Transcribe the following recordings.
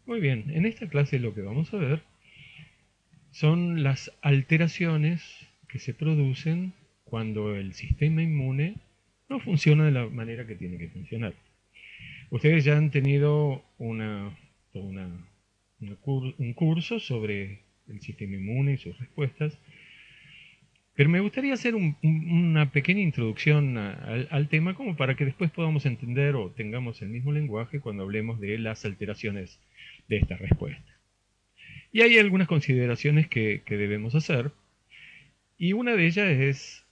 Muy bien, en esta clase lo que vamos a ver son las alteraciones que se producen cuando el sistema inmune no funciona de la manera que tiene que funcionar. Ustedes ya han tenido un curso sobre el sistema inmune y sus respuestas, pero me gustaría hacer una pequeña introducción al tema como para que después podamos entender o tengamos el mismo lenguaje cuando hablemos de las alteraciones de esta respuesta. Y hay algunas consideraciones que debemos hacer, y una de ellas es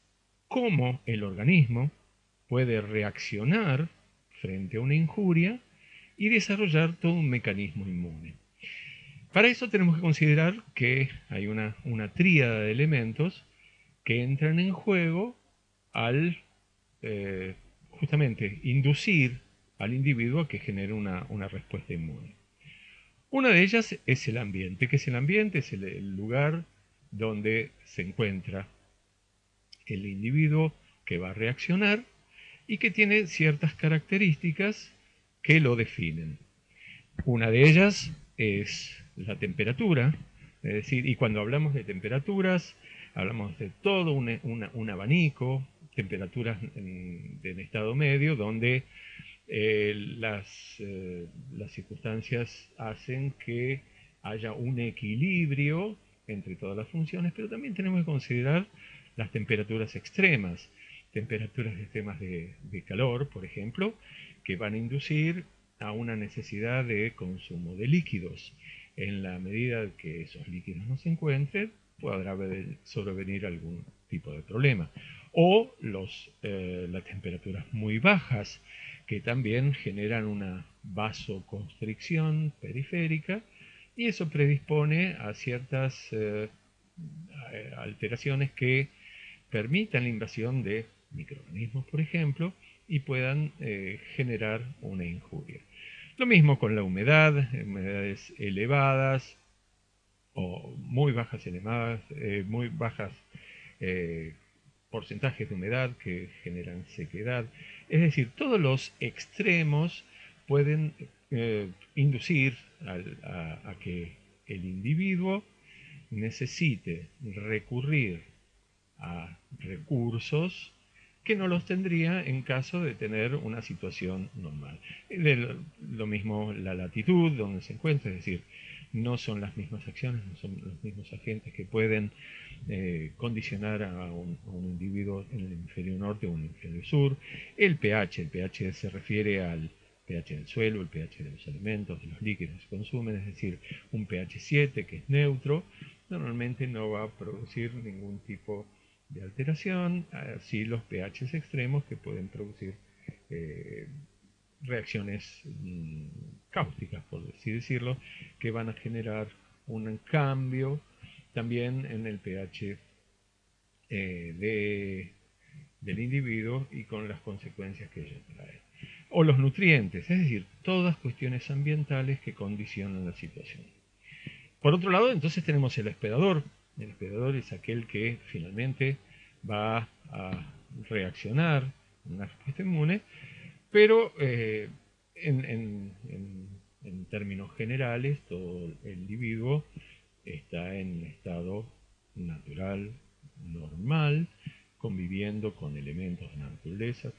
cómo el organismo puede reaccionar frente a una injuria y desarrollar todo un mecanismo inmune. Para eso tenemos que considerar que hay una tríada de elementos que entran en juego al justamente inducir al individuo a que genere una respuesta inmune. Una de ellas es el ambiente. ¿Qué es el ambiente? Es el lugar donde se encuentra el individuo que va a reaccionar y que tiene ciertas características que lo definen. Una de ellas es la temperatura, es decir, y cuando hablamos de temperaturas, hablamos de todo un abanico, temperaturas en estado medio, donde las circunstancias hacen que haya un equilibrio entre todas las funciones, pero también tenemos que considerar las temperaturas extremas, temperaturas extremas de calor, por ejemplo, que van a inducir a una necesidad de consumo de líquidos. En la medida que esos líquidos no se encuentren, podrá sobrevenir algún tipo de problema. O las temperaturas muy bajas, que también generan una vasoconstricción periférica, y eso predispone a ciertas alteraciones que permitan la invasión de microorganismos, por ejemplo, y puedan generar una injuria. Lo mismo con la humedad, humedades elevadas o muy bajas elevadas, muy bajas eh, porcentajes de humedad que generan sequedad. Es decir, todos los extremos pueden inducir a que el individuo necesite recurrir a recursos que no los tendría en caso de tener una situación normal. Lo mismo la latitud donde se encuentra, es decir, no son las mismas acciones, no son los mismos agentes que pueden condicionar a un individuo en el hemisferio norte o en el hemisferio sur. El pH se refiere al pH del suelo, el pH de los alimentos, de los líquidos que se consumen, es decir, un pH 7 que es neutro, normalmente no va a producir ningún tipo de alteración, así los pHs extremos que pueden producir eh, reacciones cáusticas, por así decirlo, que van a generar un cambio también en el pH del individuo y con las consecuencias que ello trae. O los nutrientes, es decir, todas cuestiones ambientales que condicionan la situación. Por otro lado, entonces tenemos el hospedador. El hospedador es aquel que finalmente va a reaccionar en una respuesta inmune, pero en términos generales, todo el individuo está en estado natural, normal, conviviendo con elementos de la naturaleza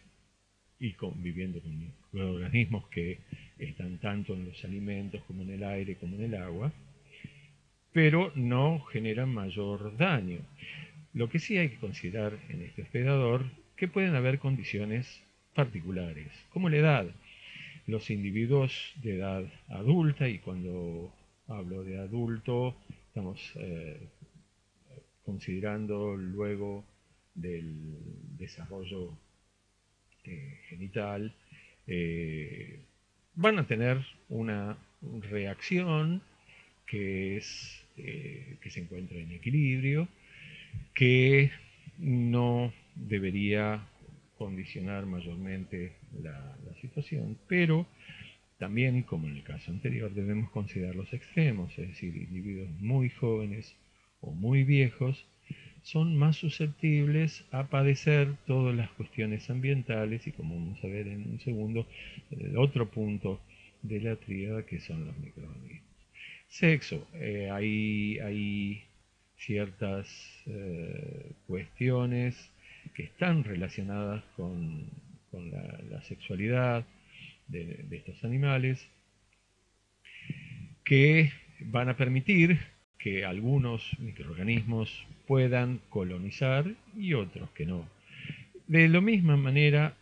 y conviviendo con organismos que están tanto en los alimentos como en el aire como en el agua, pero no generan mayor daño. Lo que sí hay que considerar en este hospedador que pueden haber condiciones particulares, como la edad. Los individuos de edad adulta, y cuando hablo de adulto, estamos considerando luego del desarrollo genital, van a tener una reacción que se encuentra en equilibrio, que no debería condicionar mayormente la situación, pero también, como en el caso anterior, debemos considerar los extremos, es decir, individuos muy jóvenes o muy viejos son más susceptibles a padecer todas las cuestiones ambientales y, como vamos a ver en un segundo, el otro punto de la tríada que son los microorganismos. Sexo, hay ciertas cuestiones que están relacionadas con la sexualidad de estos animales que van a permitir que algunos microorganismos puedan colonizar y otros que no. De la misma manera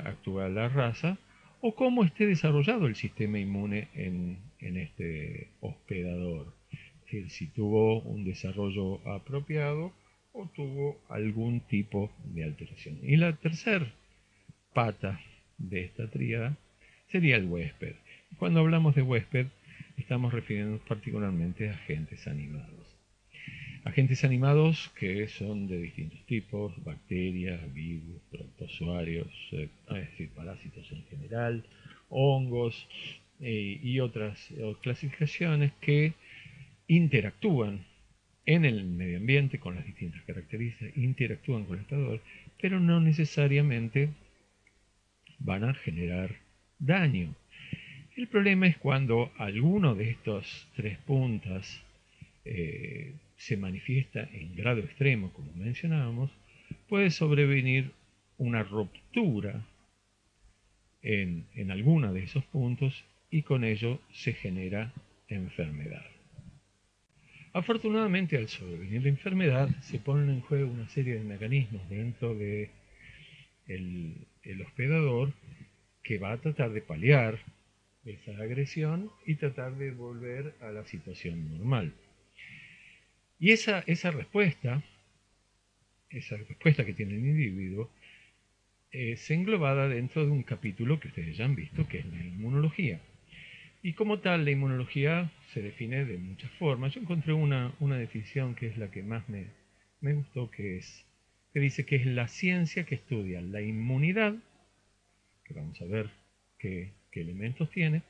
actúa la raza o cómo esté desarrollado el sistema inmune en este hospedador. Es decir, si tuvo un desarrollo apropiado o tuvo algún tipo de alteración. Y la tercera pata de esta tríada sería el huésped. Cuando hablamos de huésped, estamos refiriendo particularmente a agentes animados. Agentes animados que son de distintos tipos, bacterias, virus, protozoarios, es decir, parásitos en general, hongos y otras clasificaciones que interactúan en el medio ambiente con las distintas características, interactúan con el hospedador, pero no necesariamente van a generar daño. El problema es cuando alguno de estos tres puntas se manifiesta en grado extremo, como mencionábamos, puede sobrevenir una ruptura en alguno de esos puntos y con ello se genera enfermedad. Afortunadamente, al sobrevenir la enfermedad, se ponen en juego una serie de mecanismos dentro de el hospedador que va a tratar de paliar esa agresión y tratar de volver a la situación normal. Y esa respuesta que tiene el individuo, es englobada dentro de un capítulo que ustedes ya han visto, que es la inmunología. Y como tal, la inmunología se define de muchas formas. Yo encontré una definición que es la que más me gustó, que dice que es la ciencia que estudia la inmunidad, que vamos a ver qué elementos tiene,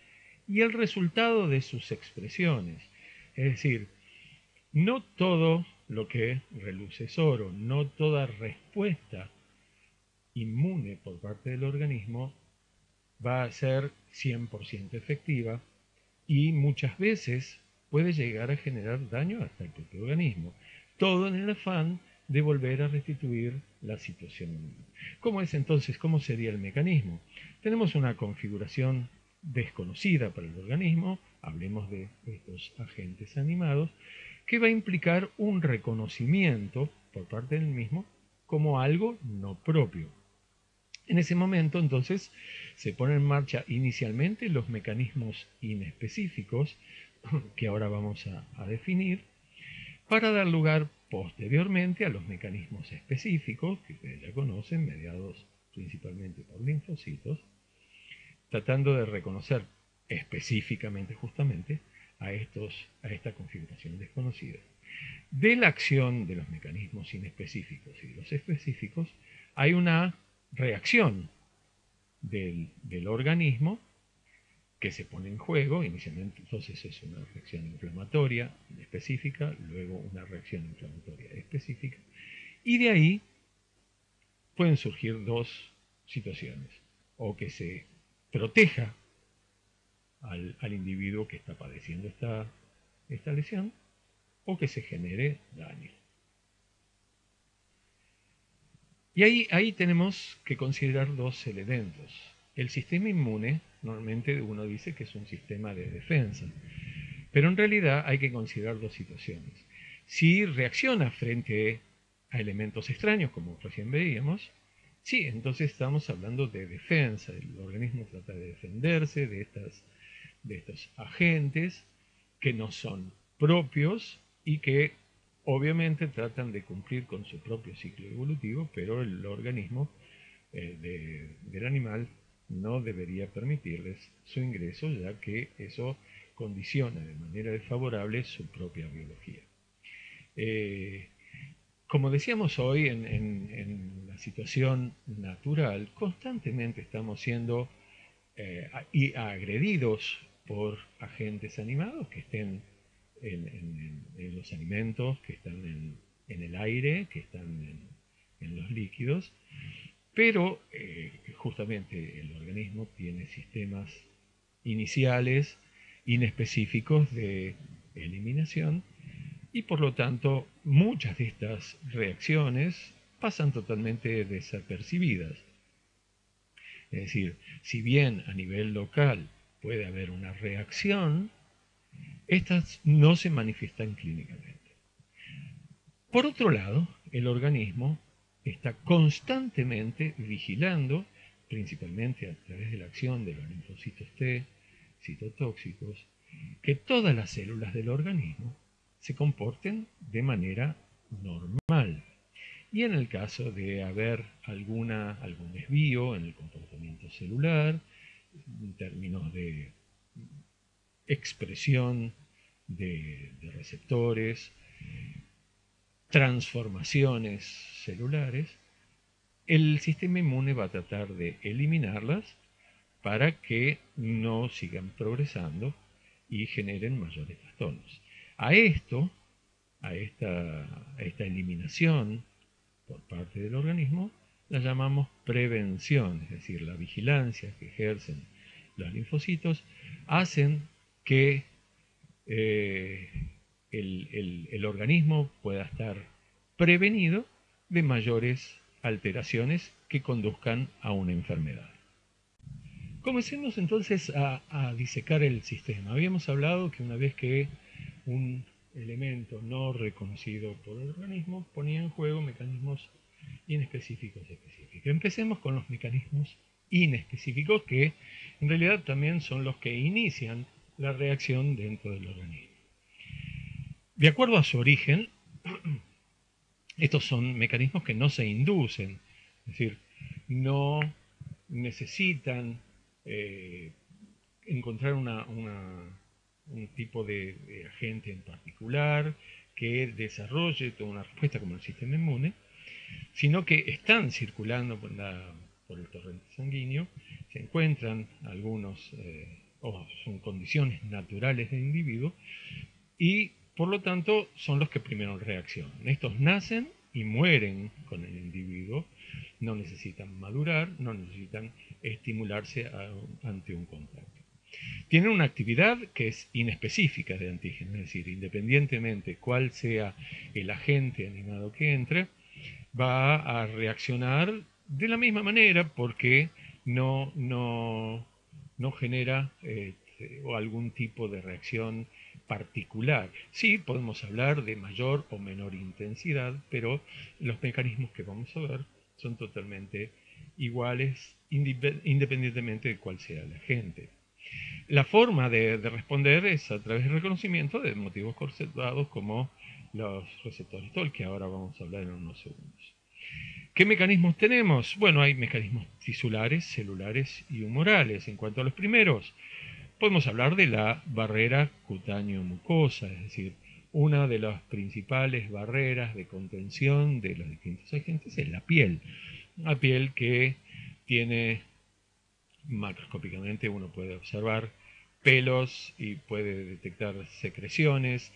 y el resultado de sus expresiones. Es decir, no todo lo que reluce es oro, no toda respuesta inmune por parte del organismo va a ser 100% efectiva y muchas veces puede llegar a generar daño hasta el propio organismo. Todo en el afán de volver a restituir la situación. ¿Cómo es entonces? ¿Cómo sería el mecanismo? Tenemos una configuración desconocida para el organismo, hablemos de estos agentes animados, que va a implicar un reconocimiento por parte del mismo como algo no propio. En ese momento, entonces, se ponen en marcha inicialmente los mecanismos inespecíficos, que ahora vamos a definir, para dar lugar posteriormente a los mecanismos específicos, que ustedes ya conocen, mediados principalmente por linfocitos, tratando de reconocer específicamente, justamente, a esta configuración desconocida. De la acción de los mecanismos inespecíficos y de los específicos, hay una reacción del organismo que se pone en juego. Inicialmente entonces es una reacción inflamatoria específica, luego una reacción inflamatoria específica, y de ahí pueden surgir dos situaciones: o que se proteja al individuo que está padeciendo esta lesión, o que se genere daño. Y ahí tenemos que considerar dos elementos. El sistema inmune, normalmente uno dice que es un sistema de defensa, pero en realidad hay que considerar dos situaciones. Si reacciona frente a elementos extraños, como recién veíamos, sí, entonces estamos hablando de defensa. El organismo trata de defenderse de estos agentes que no son propios y que obviamente tratan de cumplir con su propio ciclo evolutivo, pero el organismo del animal no debería permitirles su ingreso, ya que eso condiciona de manera desfavorable su propia biología. Como decíamos hoy, en la situación natural, constantemente estamos siendo agredidos por agentes animados que estén en los alimentos, que están en el aire, que están en los líquidos, pero justamente el organismo tiene sistemas iniciales inespecíficos de eliminación y por lo tanto muchas de estas reacciones pasan totalmente desapercibidas. Es decir, si bien a nivel local puede haber una reacción, estas no se manifiestan clínicamente. Por otro lado, el organismo está constantemente vigilando, principalmente a través de la acción de los linfocitos T, citotóxicos, que todas las células del organismo se comporten de manera normal. Y en el caso de haber algún desvío en el comportamiento celular, en términos de expresión de receptores, transformaciones celulares, el sistema inmune va a tratar de eliminarlas para que no sigan progresando y generen mayores trastornos. A esta eliminación por parte del organismo, la llamamos prevención, es decir, la vigilancia que ejercen los linfocitos hacen que el organismo pueda estar prevenido de mayores alteraciones que conduzcan a una enfermedad. Comencemos entonces a disecar el sistema. Habíamos hablado que una vez que un elemento no reconocido por el organismo ponía en juego mecanismos inespecíficos y específicos. Empecemos con los mecanismos inespecíficos que en realidad también son los que inician la reacción dentro del organismo. De acuerdo a su origen, estos son mecanismos que no se inducen, es decir, no necesitan encontrar un tipo de agente en particular que desarrolle toda una respuesta como el sistema inmune, sino que están circulando por el torrente sanguíneo, se encuentran algunos, o son condiciones naturales del individuo, y por lo tanto son los que primero reaccionan. Estos nacen y mueren con el individuo, no necesitan madurar, no necesitan estimularse ante un contacto. Tienen una actividad que es inespecífica de antígeno, es decir, independientemente cuál sea el agente animado que entre, va a reaccionar de la misma manera porque no genera algún tipo de reacción particular. Sí, podemos hablar de mayor o menor intensidad, pero los mecanismos que vamos a ver son totalmente iguales independientemente de cuál sea el agente. La forma de responder es a través del reconocimiento de motivos conservados como los receptores TOL, que ahora vamos a hablar en unos segundos. ¿Qué mecanismos tenemos? Bueno, hay mecanismos tisulares, celulares y humorales. En cuanto a los primeros, podemos hablar de la barrera cutáneo-mucosa, es decir, una de las principales barreras de contención de los distintos agentes es la piel. Una piel que tiene, macroscópicamente uno puede observar pelos y puede detectar secreciones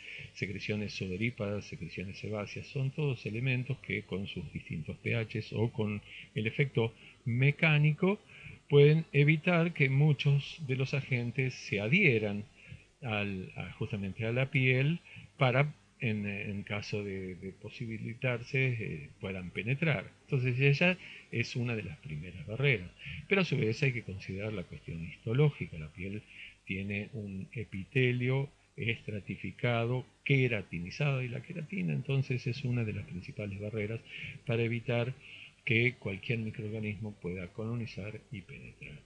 sudoríparas, secreciones sebáceas, son todos elementos que con sus distintos pHs o con el efecto mecánico pueden evitar que muchos de los agentes se adhieran justamente a la piel para, en caso de posibilitarse, puedan penetrar. Entonces ella es una de las primeras barreras. Pero a su vez hay que considerar la cuestión histológica. La piel tiene un epitelio estratificado, queratinizado, y la queratina entonces es una de las principales barreras para evitar que cualquier microorganismo pueda colonizar y penetrar.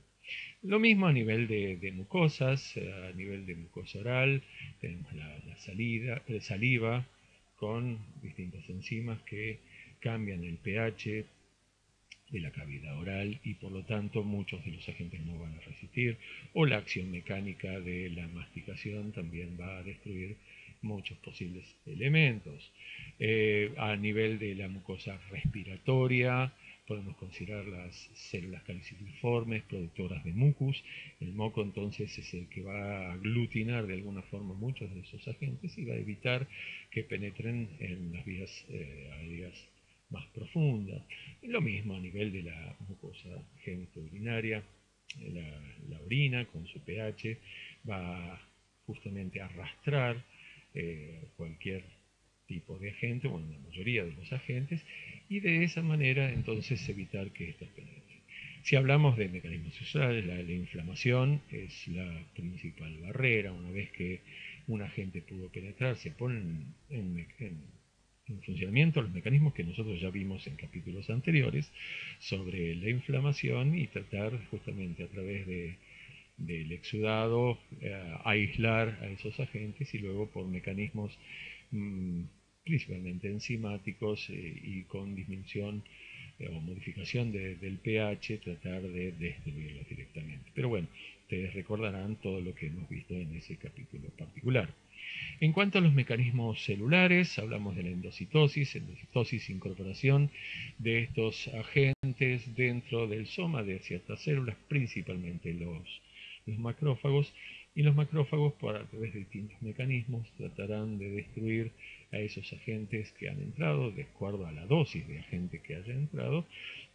Lo mismo a nivel de mucosas, a nivel de mucosa oral, tenemos la saliva con distintas enzimas que cambian el pH de la cavidad oral y por lo tanto muchos de los agentes no van a resistir, o la acción mecánica de la masticación también va a destruir muchos posibles elementos. A nivel de la mucosa respiratoria podemos considerar las células caliciformes productoras de mucus. El moco entonces es el que va a aglutinar de alguna forma muchos de esos agentes y va a evitar que penetren en las vías aéreas más profunda. Y lo mismo a nivel de la mucosa genitourinaria, la orina con su pH va justamente arrastrar cualquier tipo de agente, bueno, la mayoría de los agentes, y de esa manera entonces evitar que estos penetren. Si hablamos de mecanismos celulares, la inflamación es la principal barrera. Una vez que un agente pudo penetrar, se ponen en funcionamiento los mecanismos que nosotros ya vimos en capítulos anteriores sobre la inflamación y tratar justamente a través del exudado aislar a esos agentes y luego por mecanismos principalmente enzimáticos y con disminución o modificación del pH, tratar de destruirlos directamente. Pero bueno, ustedes recordarán todo lo que hemos visto en ese capítulo particular. En cuanto a los mecanismos celulares, hablamos de la endocitosis, incorporación de estos agentes dentro del soma de ciertas células, principalmente los macrófagos, y los macrófagos, a través de distintos mecanismos, tratarán de destruir a esos agentes que han entrado, de acuerdo a la dosis de agente que haya entrado,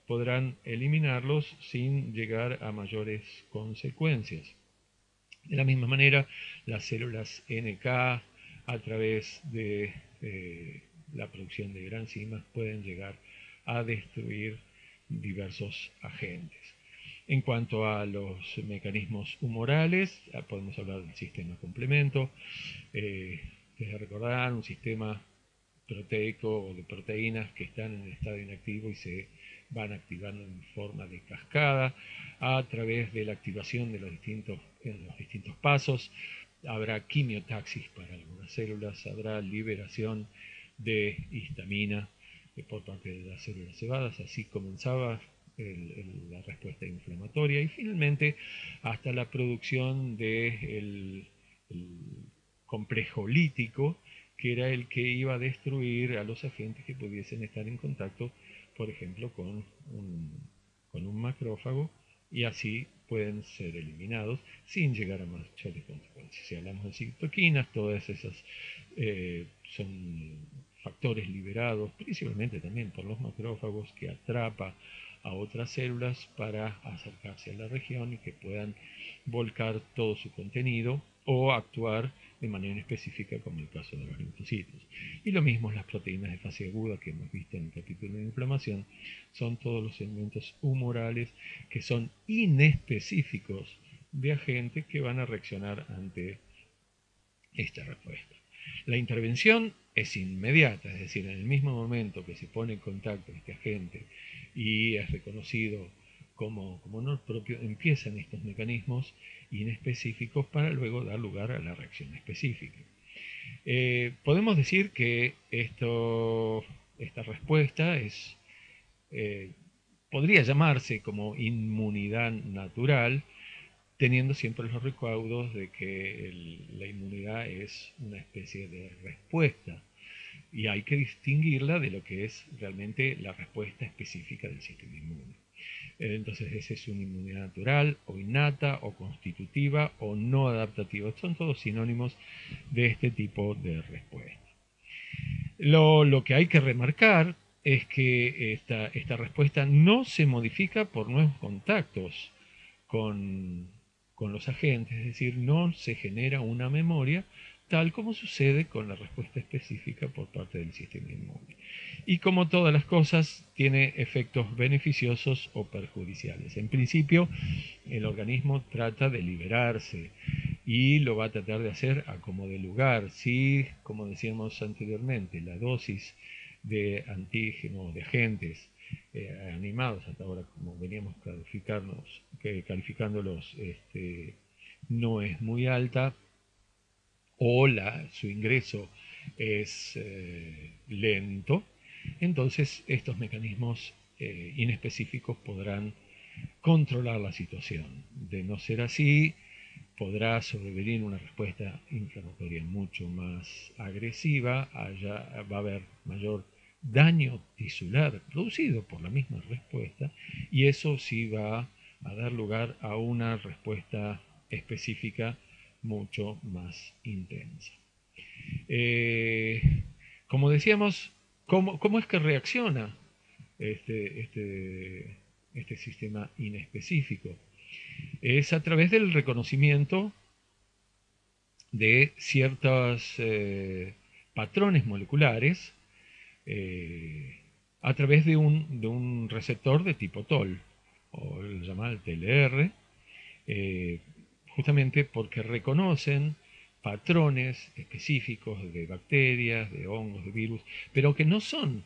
podrán eliminarlos sin llegar a mayores consecuencias. De la misma manera, las células NK, a través de la producción de granzimas, pueden llegar a destruir diversos agentes. En cuanto a los mecanismos humorales, podemos hablar del sistema complemento. Ustedes recordarán un sistema proteico o de proteínas que están en estado inactivo y se van activando en forma de cascada a través de la activación de los distintos pasos. Habrá quimiotaxis para algunas células, habrá liberación de histamina por parte de las células cebadas. Así comenzaba la respuesta inflamatoria y finalmente hasta la producción del complejo lítico, que era el que iba a destruir a los agentes que pudiesen estar en contacto, por ejemplo, con un macrófago, y así pueden ser eliminados sin llegar a mayores consecuencias. Si hablamos de citoquinas, todas esas son factores liberados principalmente también por los macrófagos, que atrapa a otras células para acercarse a la región y que puedan volcar todo su contenido o actuar de manera específica, como el caso de los linfocitos. Y lo mismo las proteínas de fase aguda que hemos visto en el capítulo de inflamación, son todos los elementos humorales que son inespecíficos de agentes que van a reaccionar ante esta respuesta. La intervención es inmediata, es decir, en el mismo momento que se pone en contacto este agente y es reconocido como no propio, empiezan estos mecanismos inespecíficos para luego dar lugar a la reacción específica. Podemos decir que esta respuesta podría llamarse como inmunidad natural, teniendo siempre los recaudos de que la inmunidad es una especie de respuesta y hay que distinguirla de lo que es realmente la respuesta específica del sistema inmune. Entonces, esa es una inmunidad natural o innata o constitutiva o no adaptativa. Son todos sinónimos de este tipo de respuesta. Lo que hay que remarcar es que esta respuesta no se modifica por nuevos contactos con los agentes, es decir, no se genera una memoria tal como sucede con la respuesta específica por parte del sistema inmune. Y como todas las cosas, tiene efectos beneficiosos o perjudiciales. En principio, el organismo trata de liberarse y lo va a tratar de hacer a como de lugar. Si, como decíamos anteriormente, la dosis de antígenos, de agentes animados hasta ahora, como veníamos calificándolos, no es muy alta, o su ingreso es lento, entonces estos mecanismos inespecíficos podrán controlar la situación. De no ser así, podrá sobrevenir una respuesta inflamatoria mucho más agresiva, va a haber mayor daño tisular producido por la misma respuesta, y eso sí va a dar lugar a una respuesta específica mucho más intensa. Como decíamos, ¿cómo es que reacciona este sistema inespecífico? Es a través del reconocimiento de ciertos patrones moleculares a través de un receptor de tipo TOL, o el llamado TLR, justamente porque reconocen patrones específicos de bacterias, de hongos, de virus, pero que no son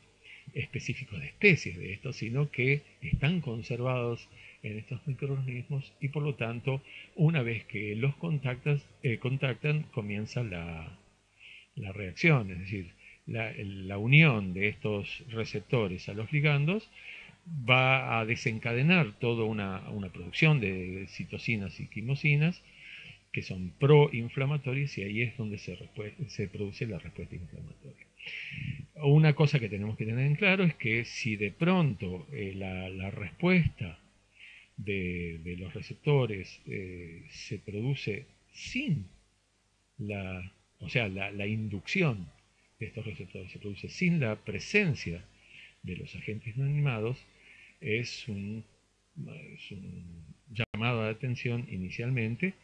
específicos de especies de estos, sino que están conservados en estos microorganismos y por lo tanto, una vez que los contactan, comienza la reacción, es decir, la unión de estos receptores a los ligandos va a desencadenar toda una producción de citocinas y quimosinas que son proinflamatorias y ahí es donde se produce la respuesta inflamatoria. Una cosa que tenemos que tener en claro es que si de pronto la respuesta de los receptores se produce sin o sea, la inducción de estos receptores se produce sin la presencia de los agentes no animados, es un llamado de atención inicialmente,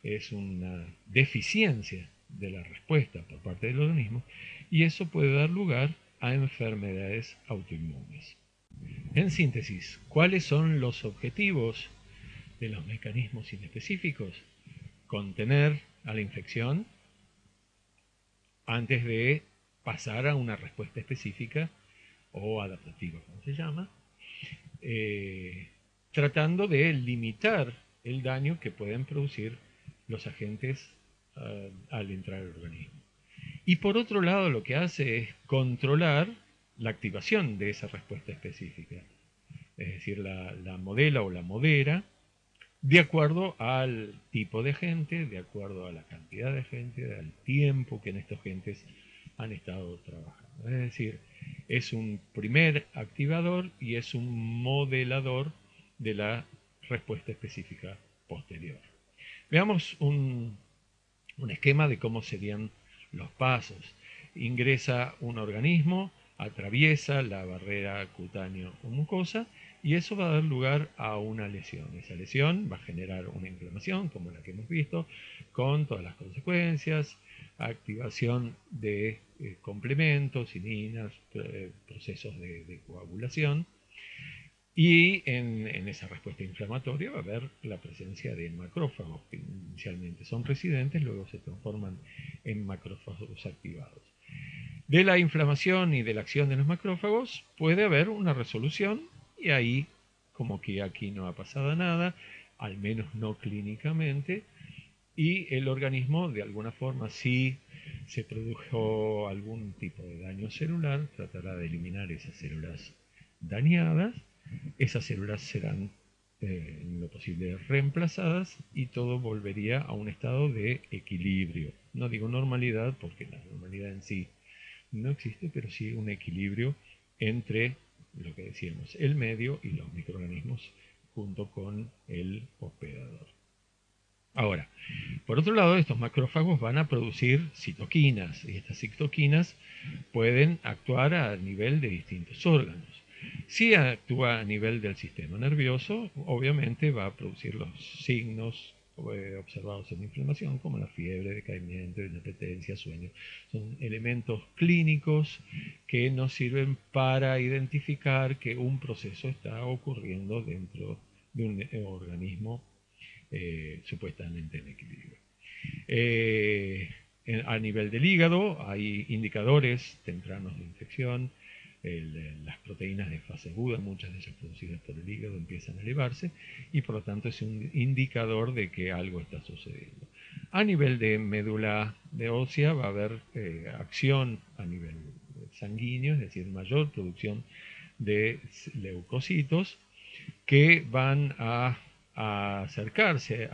es una deficiencia de la respuesta por parte del organismo y eso puede dar lugar a enfermedades autoinmunes. En síntesis, ¿cuáles son los objetivos de los mecanismos inespecíficos? Contener a la infección antes de pasar a una respuesta específica o adaptativa, como se llama, tratando de limitar el daño que pueden producir los agentes al entrar al organismo. Y por otro lado, lo que hace es controlar la activación de esa respuesta específica, es decir, la modela o la modera de acuerdo al tipo de agente, de acuerdo a la cantidad de agente, al tiempo que en estos agentes han estado trabajando. Es decir, es un primer activador y es un modelador de la respuesta específica posterior. Veamos un esquema de cómo serían los pasos. Ingresa un organismo, atraviesa la barrera cutáneo o mucosa y eso va a dar lugar a una lesión. Esa lesión va a generar una inflamación, como la que hemos visto, con todas las consecuencias, activación de complementos, cininas, procesos de coagulación. Y en esa respuesta inflamatoria va a haber la presencia de macrófagos, que inicialmente son residentes, luego se transforman en macrófagos activados. De la inflamación y de la acción de los macrófagos puede haber una resolución y ahí, como que aquí no ha pasado nada, al menos no clínicamente, y el organismo de alguna forma, si se produjo algún tipo de daño celular, tratará de eliminar esas células dañadas. Esas células serán en lo posible reemplazadas y todo volvería a un estado de equilibrio. No digo normalidad porque la normalidad en sí no existe, pero sí un equilibrio entre lo que decíamos, el medio y los microorganismos junto con el hospedador. Ahora, por otro lado, estos macrófagos van a producir citoquinas y estas citoquinas pueden actuar a nivel de distintos órganos. Si actúa a nivel del sistema nervioso, obviamente va a producir los signos observados en la inflamación, como la fiebre, decaimiento, inapetencia, sueño. Son elementos clínicos que nos sirven para identificar que un proceso está ocurriendo dentro de un organismo supuestamente en equilibrio. A nivel del hígado hay indicadores tempranos de infección, las proteínas de fase aguda, muchas de ellas producidas por el hígado, empiezan a elevarse y por lo tanto es un indicador de que algo está sucediendo. A nivel de médula de ósea va a haber acción a nivel sanguíneo, es decir, mayor producción de leucocitos que van a acercarse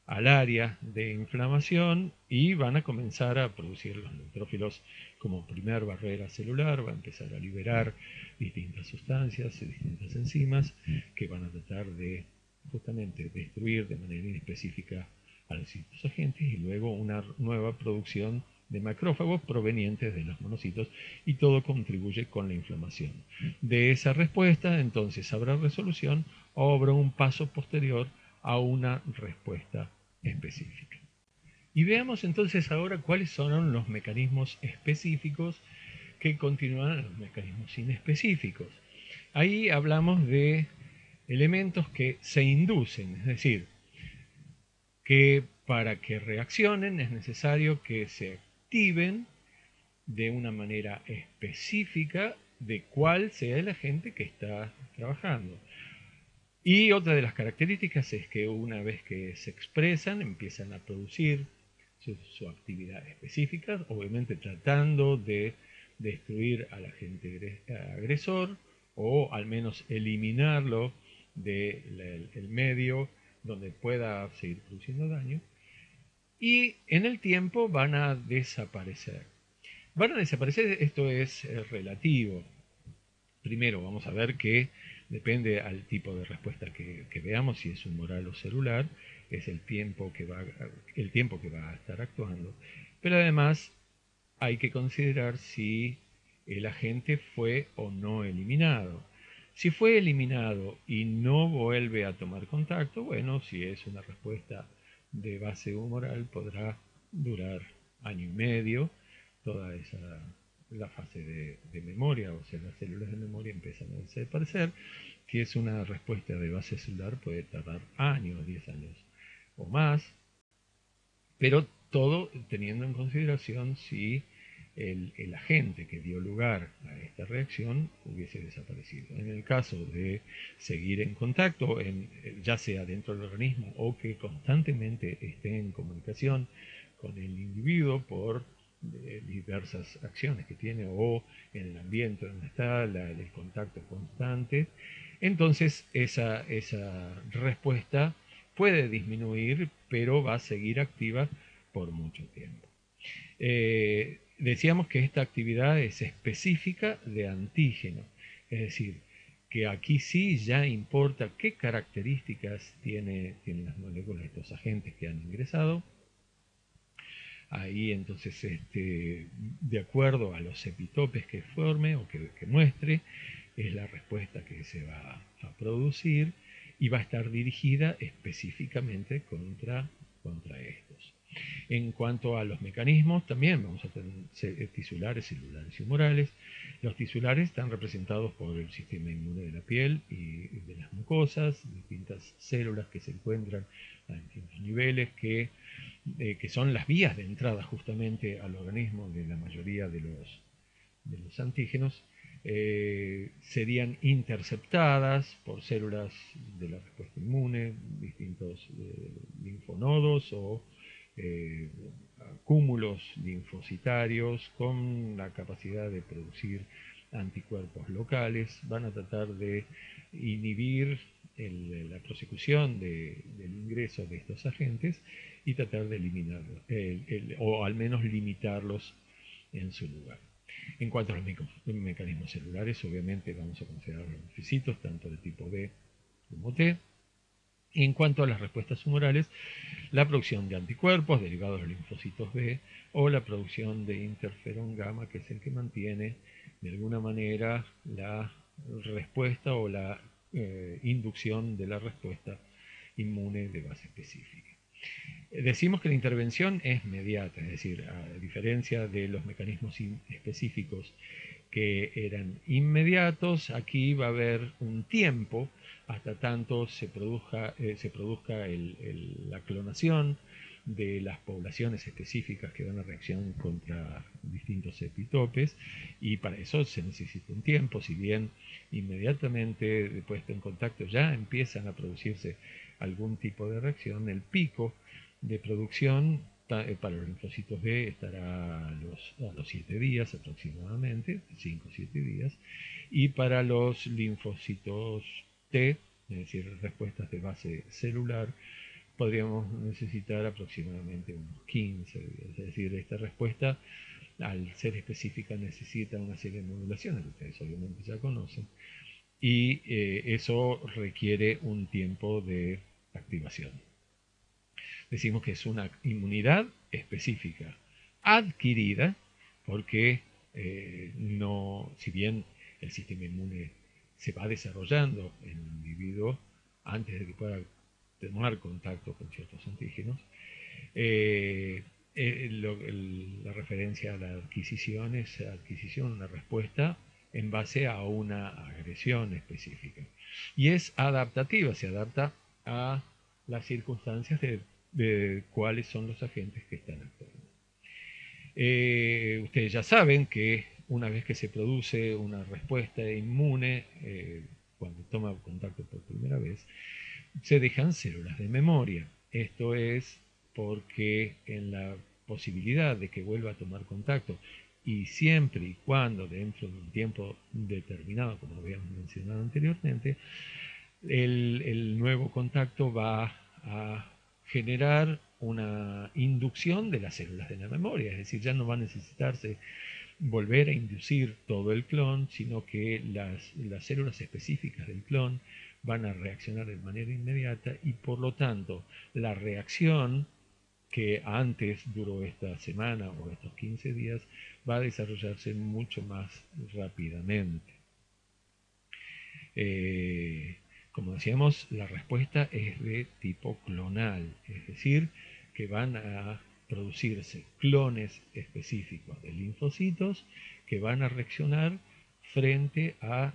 al área de inflamación y van a comenzar a producir los neutrófilos como primer barrera celular, va a empezar a liberar distintas sustancias y distintas enzimas que van a tratar de justamente destruir de manera inespecífica a los distintos agentes y luego una nueva producción de macrófagos provenientes de los monocitos y todo contribuye con la inflamación. De esa respuesta entonces habrá resolución o habrá un paso posterior a una respuesta específica. Y veamos entonces ahora cuáles son los mecanismos específicos que continúan los mecanismos inespecíficos. Ahí hablamos de elementos que se inducen, es decir, que para que reaccionen es necesario que se activen de una manera específica de cuál sea el agente que está trabajando. Y otra de las características es que una vez que se expresan, empiezan a producir su actividad específica, obviamente tratando de destruir al agente agresor o al menos eliminarlo del medio donde pueda seguir produciendo daño. Y en el tiempo van a desaparecer. Van a desaparecer, esto es relativo. Primero vamos a ver que depende al tipo de respuesta que veamos, si es humoral o celular, es el tiempo que va a estar actuando. Pero además hay que considerar si el agente fue o no eliminado. Si fue eliminado y no vuelve a tomar contacto, bueno, si es una respuesta de base humoral podrá durar año y medio, toda la fase de memoria, o sea, las células de memoria empiezan a desaparecer. Si es una respuesta de base celular puede tardar años, 10 años o más, pero todo teniendo en consideración si el agente que dio lugar a esta reacción hubiese desaparecido. En el caso de seguir en contacto, ya sea dentro del organismo o que constantemente esté en comunicación con el individuo por diversas acciones que tiene o en el ambiente donde está, el contacto constante, entonces esa respuesta puede disminuir, pero va a seguir activa por mucho tiempo. Decíamos que esta actividad es específica de antígeno, es decir, que aquí sí ya importa qué características tienen las moléculas de estos agentes que han ingresado. Ahí entonces, de acuerdo a los epitopes que forme o que muestre, es la respuesta que se va a producir y va a estar dirigida específicamente contra estos. En cuanto a los mecanismos, también vamos a tener tisulares, celulares y humorales. Los tisulares están representados por el sistema inmune de la piel y de las mucosas, distintas células que se encuentran a distintos niveles que son las vías de entrada justamente al organismo de la mayoría de los antígenos, serían interceptadas por células de la respuesta inmune, distintos linfonodos o cúmulos linfocitarios con la capacidad de producir anticuerpos locales. Van a tratar de inhibir la prosecución del ingreso de estos agentes y tratar de eliminarlos, o al menos limitarlos en su lugar. En cuanto a los mecanismos celulares, obviamente vamos a considerar los linfocitos, tanto de tipo B como T. Y en cuanto a las respuestas humorales, la producción de anticuerpos derivados de los linfocitos B o la producción de interferón gamma, que es el que mantiene de alguna manera la respuesta o la inducción de la respuesta inmune de base específica. Decimos que la intervención es mediata, es decir, a diferencia de los mecanismos específicos que eran inmediatos, aquí va a haber un tiempo hasta tanto se produzca la clonación de las poblaciones específicas que van a reaccionar contra distintos epitopes, y para eso se necesita un tiempo. Si bien inmediatamente después de en contacto ya empiezan a producirse algún tipo de reacción, el pico de producción para los linfocitos B estará a los 7 días aproximadamente, 5 o 7 días, y para los linfocitos T, es decir, respuestas de base celular, podríamos necesitar aproximadamente unos 15 días. Es decir, esta respuesta, al ser específica, necesita una serie de modulaciones que ustedes obviamente ya conocen, y eso requiere un tiempo de activación. Decimos que es una inmunidad específica adquirida porque si bien el sistema inmune se va desarrollando en el individuo antes de que pueda tomar contacto con ciertos antígenos, La referencia a la adquisición es adquisición, una respuesta en base a una agresión específica. Y es adaptativa, se adapta a las circunstancias de cuáles son los agentes que están actuando. Ustedes ya saben que una vez que se produce una respuesta inmune, cuando toma contacto por primera vez, se dejan células de memoria. Esto es porque en la posibilidad de que vuelva a tomar contacto y siempre y cuando dentro de un tiempo determinado, como habíamos mencionado anteriormente, el nuevo contacto va a generar una inducción de las células de la memoria, es decir, ya no va a necesitarse volver a inducir todo el clon, sino que las células específicas del clon van a reaccionar de manera inmediata y por lo tanto la reacción que antes duró esta semana o estos 15 días va a desarrollarse mucho más rápidamente. Como decíamos, la respuesta es de tipo clonal, es decir, que van a producirse clones específicos de linfocitos que van a reaccionar frente a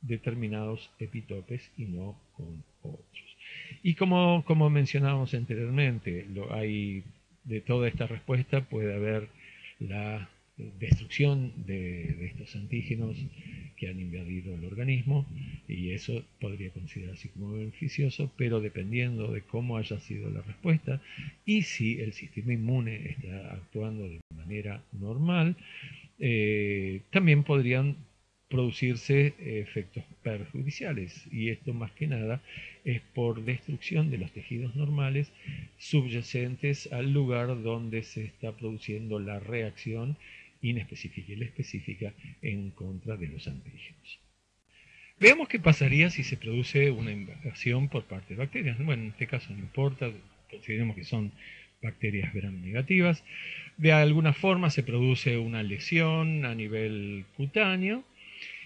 determinados epitopes y no con otros. Y como mencionábamos anteriormente, de toda esta respuesta puede haber la destrucción de estos antígenos que han invadido el organismo y eso podría considerarse como beneficioso, pero dependiendo de cómo haya sido la respuesta y si el sistema inmune está actuando de manera normal, también podrían producirse efectos perjudiciales y esto más que nada es por destrucción de los tejidos normales subyacentes al lugar donde se está produciendo la reacción inespecífica y la específica en contra de los antígenos. Veamos qué pasaría si se produce una invasión por parte de bacterias. Bueno, en este caso no importa, consideremos que son bacterias gram negativas. De alguna forma se produce una lesión a nivel cutáneo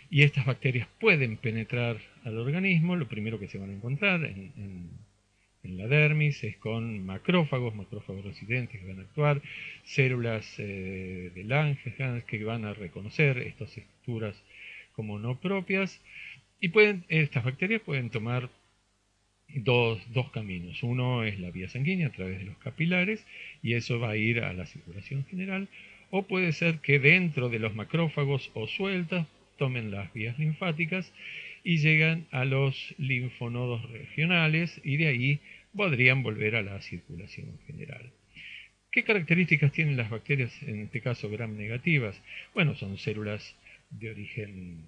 y estas bacterias pueden penetrar al organismo. Lo primero que se van a encontrar en la dermis es con macrófagos residentes que van a actuar, células de Langerhans que van a reconocer estas estructuras como no propias y estas bacterias pueden tomar dos caminos. Uno es la vía sanguínea a través de los capilares y eso va a ir a la circulación general, o puede ser que dentro de los macrófagos o sueltas tomen las vías linfáticas y llegan a los linfonodos regionales y de ahí podrían volver a la circulación general. ¿Qué características tienen las bacterias, en este caso gram negativas? Bueno, son células de origen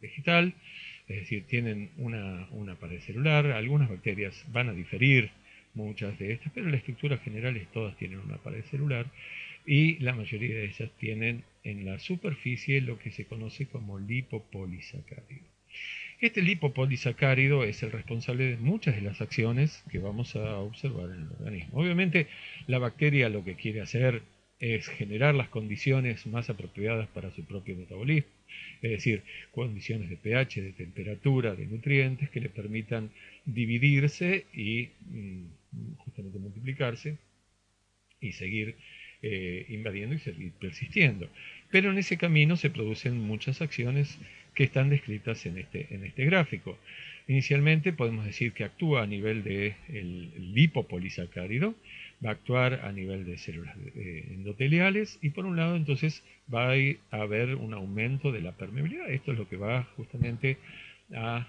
vegetal, es decir, tienen una pared celular. Algunas bacterias van a diferir, muchas de estas, pero la estructura general es todas tienen una pared celular y la mayoría de ellas tienen en la superficie lo que se conoce como lipopolisacárido. Este lipopolisacárido es el responsable de muchas de las acciones que vamos a observar en el organismo. Obviamente, la bacteria lo que quiere hacer es generar las condiciones más apropiadas para su propio metabolismo, es decir, condiciones de pH, de temperatura, de nutrientes que le permitan dividirse y justamente multiplicarse y seguir invadiendo y seguir persistiendo. Pero en ese camino se producen muchas acciones que están descritas en este gráfico. Inicialmente podemos decir que actúa a nivel del lipopolisacárido, va a actuar a nivel de células endoteliales y por un lado entonces va a haber un aumento de la permeabilidad. Esto es lo que va justamente a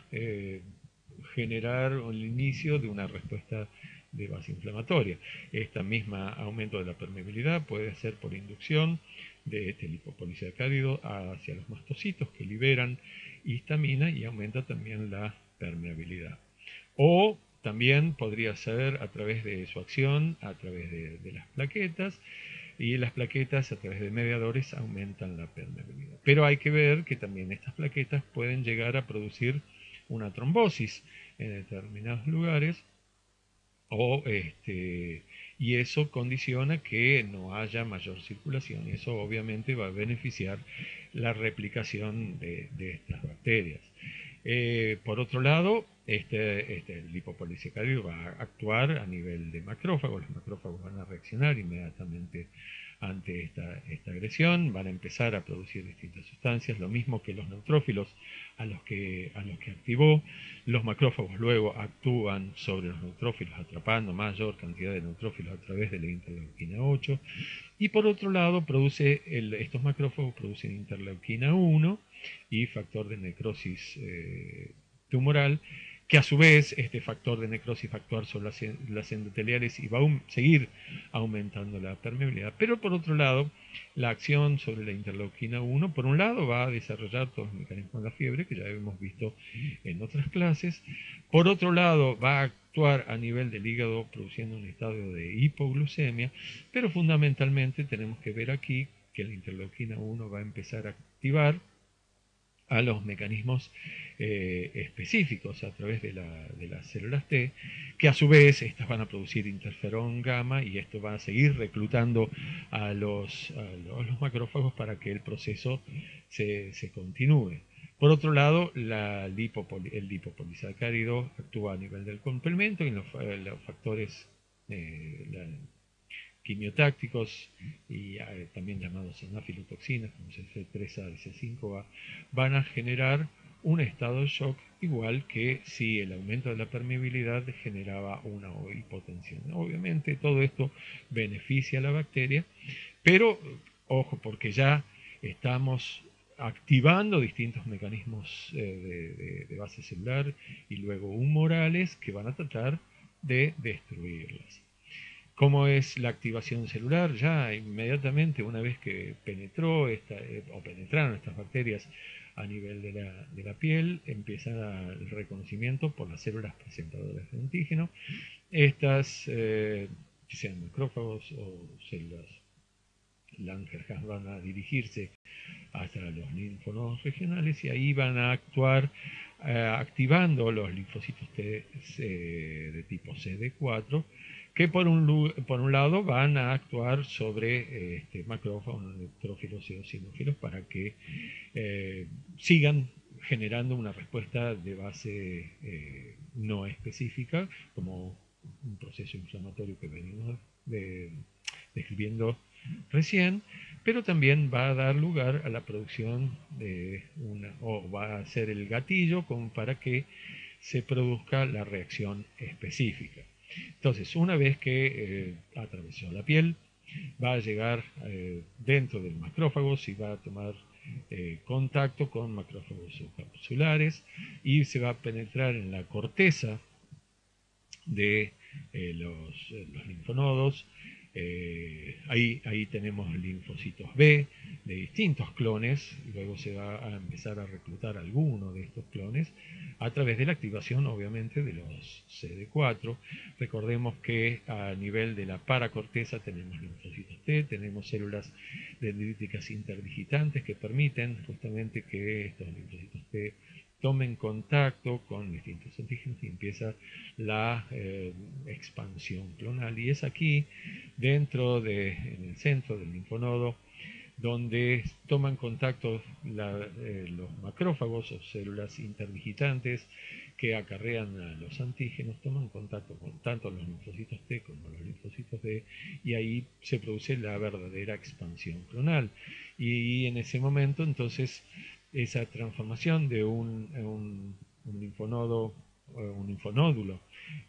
generar el inicio de una respuesta de base inflamatoria. Este mismo aumento de la permeabilidad puede ser por inducción de este lipopolisacárido hacia los mastocitos que liberan histamina y aumenta también la permeabilidad. O también podría ser a través de su acción, a través de las plaquetas, y las plaquetas a través de mediadores aumentan la permeabilidad. Pero hay que ver que también estas plaquetas pueden llegar a producir una trombosis en determinados lugares y eso condiciona que no haya mayor circulación y eso obviamente va a beneficiar la replicación de estas bacterias. Por otro lado, el lipopolisacárido va a actuar a nivel de macrófagos. Los macrófagos van a reaccionar inmediatamente ante esta agresión, van a empezar a producir distintas sustancias, lo mismo que los neutrófilos a los que activó. Los macrófagos luego actúan sobre los neutrófilos atrapando mayor cantidad de neutrófilos a través de la interleuquina 8, y por otro lado estos macrófagos producen interleuquina 1 y factor de necrosis tumoral, que a su vez este factor de necrosis va a actuar sobre las endoteliales y va a seguir aumentando la permeabilidad. Pero por otro lado, la acción sobre la interleuquina 1, por un lado, va a desarrollar todos los mecanismos de la fiebre, que ya hemos visto en otras clases. Por otro lado, va a actuar a nivel del hígado produciendo un estado de hipoglucemia, pero fundamentalmente tenemos que ver aquí que la interleuquina 1 va a empezar a activar a los mecanismos específicos a través de las células T, que a su vez estas van a producir interferón gamma, y esto va a seguir reclutando a los macrófagos para que el proceso se continúe. Por otro lado, el lipopolisacárido actúa a nivel del complemento y los factores quimiotácticos y también llamados anafilotoxinas como CC3A y C5A, van a generar un estado de shock, igual que si el aumento de la permeabilidad generaba una hipotensión. Obviamente todo esto beneficia a la bacteria, pero ojo, porque ya estamos activando distintos mecanismos de base celular y luego humorales que van a tratar de destruirlas. ¿Cómo es la activación celular? Ya inmediatamente, una vez que penetraron estas bacterias a nivel de la piel, empieza el reconocimiento por las células presentadoras de antígeno. Estas, que sean macrófagos o células Langerhans, van a dirigirse hasta los linfonodos regionales y ahí van a actuar activando los linfocitos T de tipo CD4, que por un lado van a actuar sobre macrófagos, neutrófilos y eosinófilos para que sigan generando una respuesta de base no específica, como un proceso inflamatorio que venimos describiendo recién, pero también va a dar lugar a la producción o va a ser el gatillo para que se produzca la reacción específica. Entonces, una vez que atravesó la piel, va a llegar dentro del macrófago y va a tomar contacto con macrófagos subcapsulares y se va a penetrar en la corteza de los linfonodos. Ahí tenemos linfocitos B de distintos clones, luego se va a empezar a reclutar alguno de estos clones a través de la activación obviamente de los CD4. Recordemos que a nivel de la paracorteza tenemos linfocitos T, tenemos células dendríticas interdigitantes que permiten justamente que estos linfocitos T tomen contacto con distintos antígenos y empieza la expansión clonal. Y es aquí, en el centro del linfonodo, donde toman contacto los macrófagos o células interdigitantes que acarrean a los antígenos, toman contacto con tanto los linfocitos T como los linfocitos D, y ahí se produce la verdadera expansión clonal. Y en ese momento, entonces, esa transformación de un linfonódulo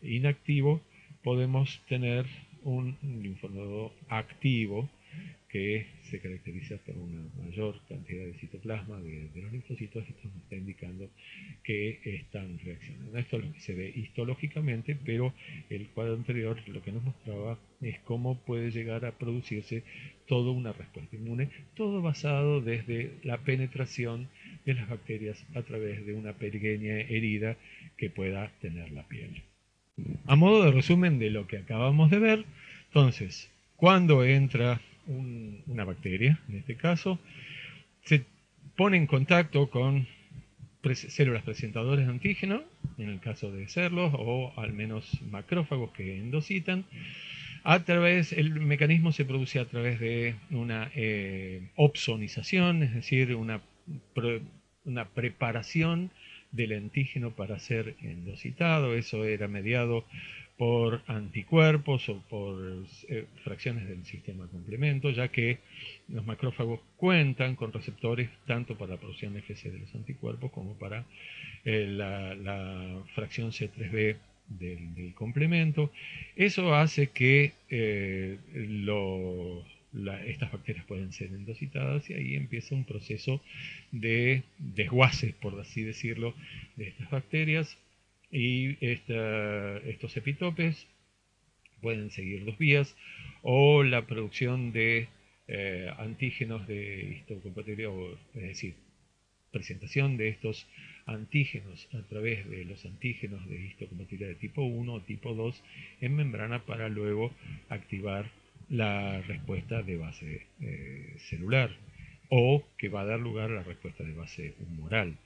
inactivo, podemos tener un linfonodo activo que se caracteriza por una mayor cantidad de citoplasma de los linfocitos. Esto nos está indicando que están reaccionando. Esto es lo que se ve histológicamente, pero el cuadro anterior lo que nos mostraba es cómo puede llegar a producirse toda una respuesta inmune, todo basado desde la penetración de las bacterias a través de una pequeña herida que pueda tener la piel. A modo de resumen de lo que acabamos de ver, entonces, cuando entra una bacteria, en este caso, se pone en contacto con células presentadoras de antígeno, en el caso de serlos, o al menos macrófagos que endocitan. El mecanismo se produce a través de una opsonización, es decir, una preparación del antígeno para ser endocitado. Eso era mediado por anticuerpos o por fracciones del sistema complemento, ya que los macrófagos cuentan con receptores tanto para la producción FC de los anticuerpos como para la fracción C3b del complemento. Eso hace que estas bacterias pueden ser endocitadas y ahí empieza un proceso de desguace, por así decirlo, de estas bacterias, y estos epitopes pueden seguir dos vías, o la producción de antígenos de histocompatibilidad, es decir, presentación de estos antígenos a través de los antígenos de histocompatibilidad de tipo 1 o tipo 2 en membrana para luego activar la respuesta de base celular, o que va a dar lugar a la respuesta de base humoral.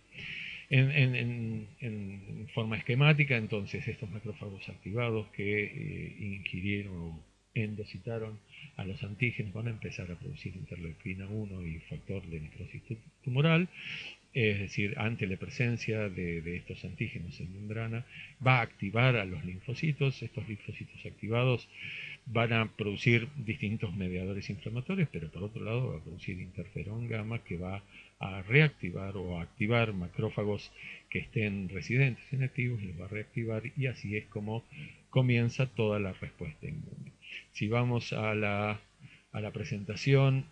En forma esquemática, entonces, estos macrófagos activados que ingirieron o endocitaron a los antígenos van a empezar a producir interleuquina 1 y factor de necrosis tumoral. Es decir, ante la presencia de estos antígenos en membrana, va a activar a los linfocitos. Estos linfocitos activados van a producir distintos mediadores inflamatorios, pero por otro lado va a producir interferón gamma, que va a reactivar o a activar macrófagos que estén residentes inactivos, y los va a reactivar, y así es como comienza toda la respuesta inmune. Si vamos a la presentación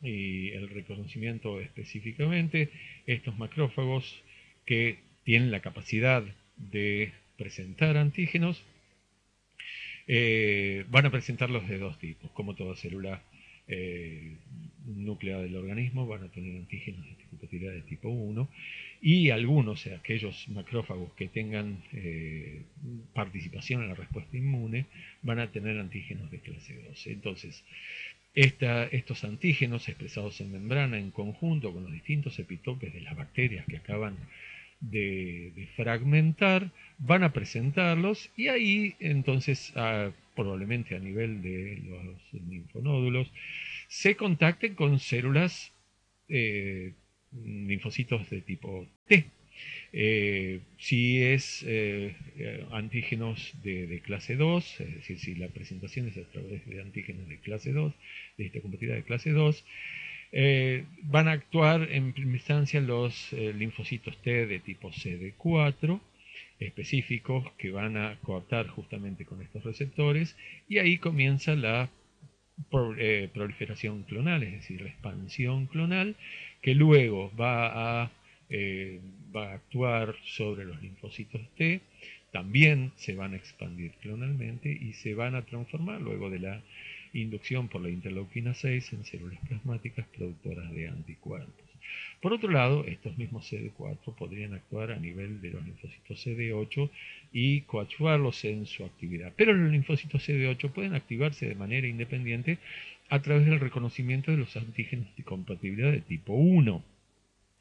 y el reconocimiento específicamente, estos macrófagos que tienen la capacidad de presentar antígenos van a presentarlos de dos tipos. Como toda célula nuclear del organismo, van a tener antígenos de compatibilidad de tipo 1, y algunos, aquellos macrófagos que tengan participación en la respuesta inmune, van a tener antígenos de clase 2. Entonces, estos antígenos expresados en membrana, en conjunto con los distintos epitopes de las bacterias que acaban de fragmentar, van a presentarlos, y ahí entonces probablemente a nivel de los linfonódulos se contacten con células linfocitos de tipo T. Si es antígenos de clase 2, es decir, si la presentación es a través de antígenos de clase 2, de histocompatibilidad de clase 2, van a actuar en primera instancia los linfocitos T de tipo CD4 específicos, que van a coaptar justamente con estos receptores, y ahí comienza la proliferación clonal, es decir, la expansión clonal, que luego va a actuar sobre los linfocitos T. También se van a expandir clonalmente y se van a transformar luego de la inducción por la interleuquina 6 en células plasmáticas productoras de anticuerpos. Por otro lado, estos mismos CD4 podrían actuar a nivel de los linfocitos CD8 y coadyuvarlos en su actividad. Pero los linfocitos CD8 pueden activarse de manera independiente a través del reconocimiento de los antígenos de compatibilidad de tipo 1.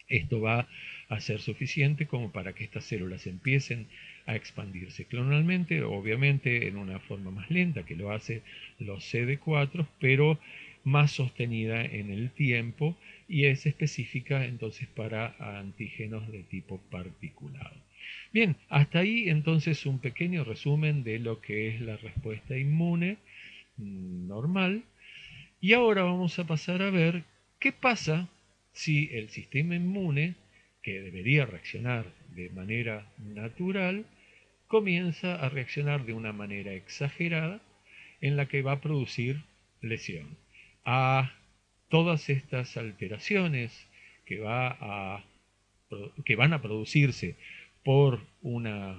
Esto va a ser suficiente como para que estas células empiecen a expandirse clonalmente, obviamente en una forma más lenta que lo hace los CD4, pero más sostenida en el tiempo, y es específica entonces para antígenos de tipo particulado. Bien, hasta ahí entonces un pequeño resumen de lo que es la respuesta inmune normal, y ahora vamos a pasar a ver qué pasa si el sistema inmune, que debería reaccionar de manera natural, comienza a reaccionar de una manera exagerada, en la que va a producir lesión. A todas estas alteraciones que van a producirse por una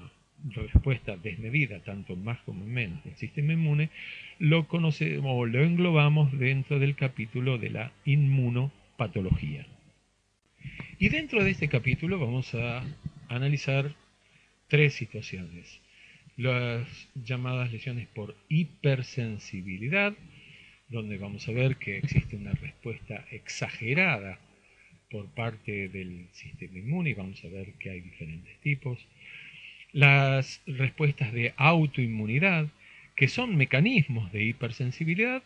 respuesta desmedida, tanto en más como en menos, del sistema inmune, lo conocemos o lo englobamos dentro del capítulo de la inmunopatología. Y dentro de este capítulo vamos a analizar tres situaciones: las llamadas lesiones por hipersensibilidad, donde vamos a ver que existe una respuesta exagerada por parte del sistema inmune, y vamos a ver que hay diferentes tipos. Las respuestas de autoinmunidad, que son mecanismos de hipersensibilidad,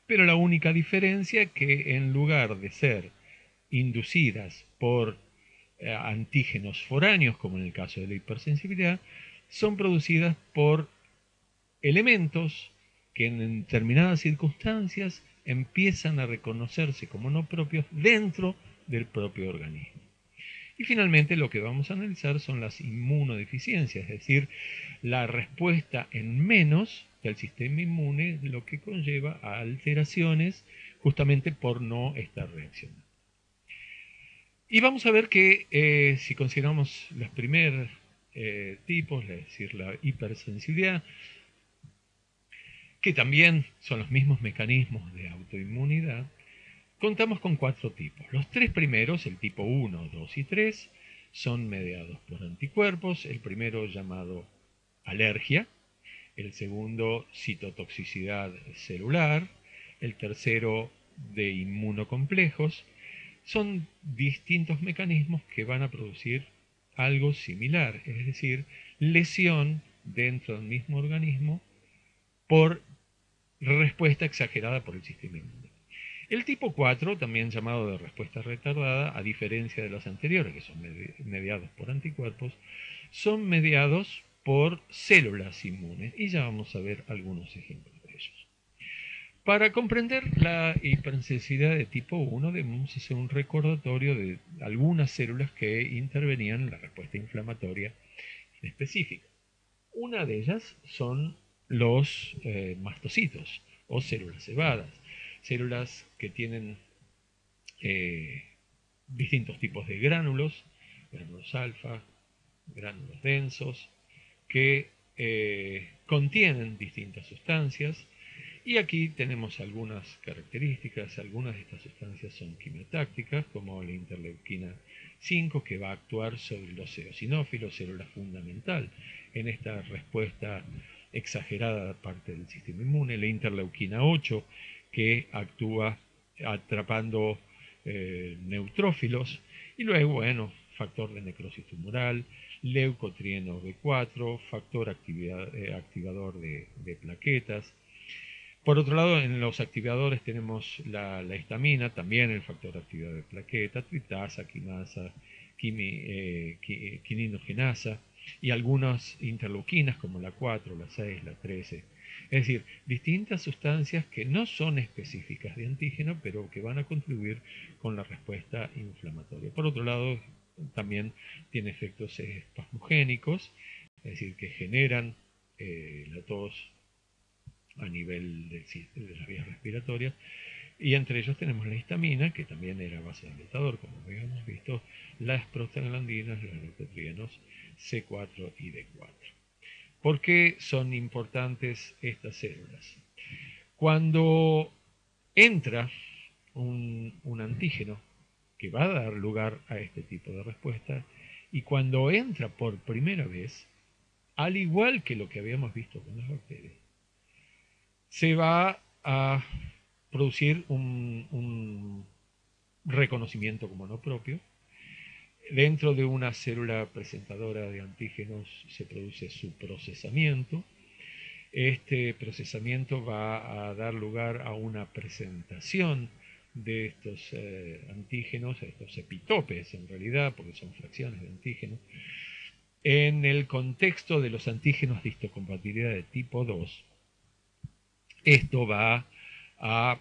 pero la única diferencia es que en lugar de ser inducidas por antígenos foráneos, como en el caso de la hipersensibilidad, son producidas por elementos que en determinadas circunstancias empiezan a reconocerse como no propios dentro del propio organismo. Y finalmente lo que vamos a analizar son las inmunodeficiencias, es decir, la respuesta en menos del sistema inmune, lo que conlleva a alteraciones justamente por no estar reaccionando. Y vamos a ver que si consideramos los primeros tipos, es decir, la hipersensibilidad, que también son los mismos mecanismos de autoinmunidad, contamos con 4 tipos. Los 3 primeros, el tipo 1, 2 y 3, son mediados por anticuerpos. El primero llamado alergia, el segundo citotoxicidad celular, el tercero de inmunocomplejos. Son distintos mecanismos que van a producir algo similar, es decir, lesión dentro del mismo organismo por respuesta exagerada por el sistema inmune. El tipo 4, también llamado de respuesta retardada, a diferencia de los anteriores, que son mediados por anticuerpos, son mediados por células inmunes, y ya vamos a ver algunos ejemplos de ellos. Para comprender la hipersensibilidad de tipo 1 debemos hacer un recordatorio de algunas células que intervenían en la respuesta inflamatoria específica. Una de ellas son los mastocitos o células cebadas, células que tienen distintos tipos de gránulos, gránulos alfa, gránulos densos, que contienen distintas sustancias. Y aquí tenemos algunas características. Algunas de estas sustancias son quimiotácticas, como la interleuquina 5, que va a actuar sobre los eosinófilos, célula fundamental en esta respuesta exagerada de parte del sistema inmune. La interleuquina 8, que actúa atrapando neutrófilos. Y luego, bueno, factor de necrosis tumoral, leucotrieno B4, factor activador de plaquetas. Por otro lado, en los activadores tenemos la histamina, también el factor de actividad de plaquetas, tritasa, quinasa, quininogenasa, y algunas interleuquinas como la 4, la 6, la 13. Es decir, distintas sustancias que no son específicas de antígeno, pero que van a contribuir con la respuesta inflamatoria. Por otro lado, también tiene efectos espasmogénicos, es decir, que generan la tos a nivel de las vías respiratorias, y entre ellos tenemos la histamina, que también era vasodilatador, como habíamos visto, las prostaglandinas, los leucotrienos C4 y D4. ¿Por qué son importantes estas células? Cuando entra un antígeno que va a dar lugar a este tipo de respuesta, y cuando entra por primera vez, al igual que lo que habíamos visto con las bacterias, se va a producir un reconocimiento como no propio. Dentro de una célula presentadora de antígenos se produce su procesamiento. Este procesamiento va a dar lugar a una presentación de estos antígenos, estos epitopes en realidad, porque son fracciones de antígenos, en el contexto de los antígenos de histocompatibilidad de tipo 2. Esto va a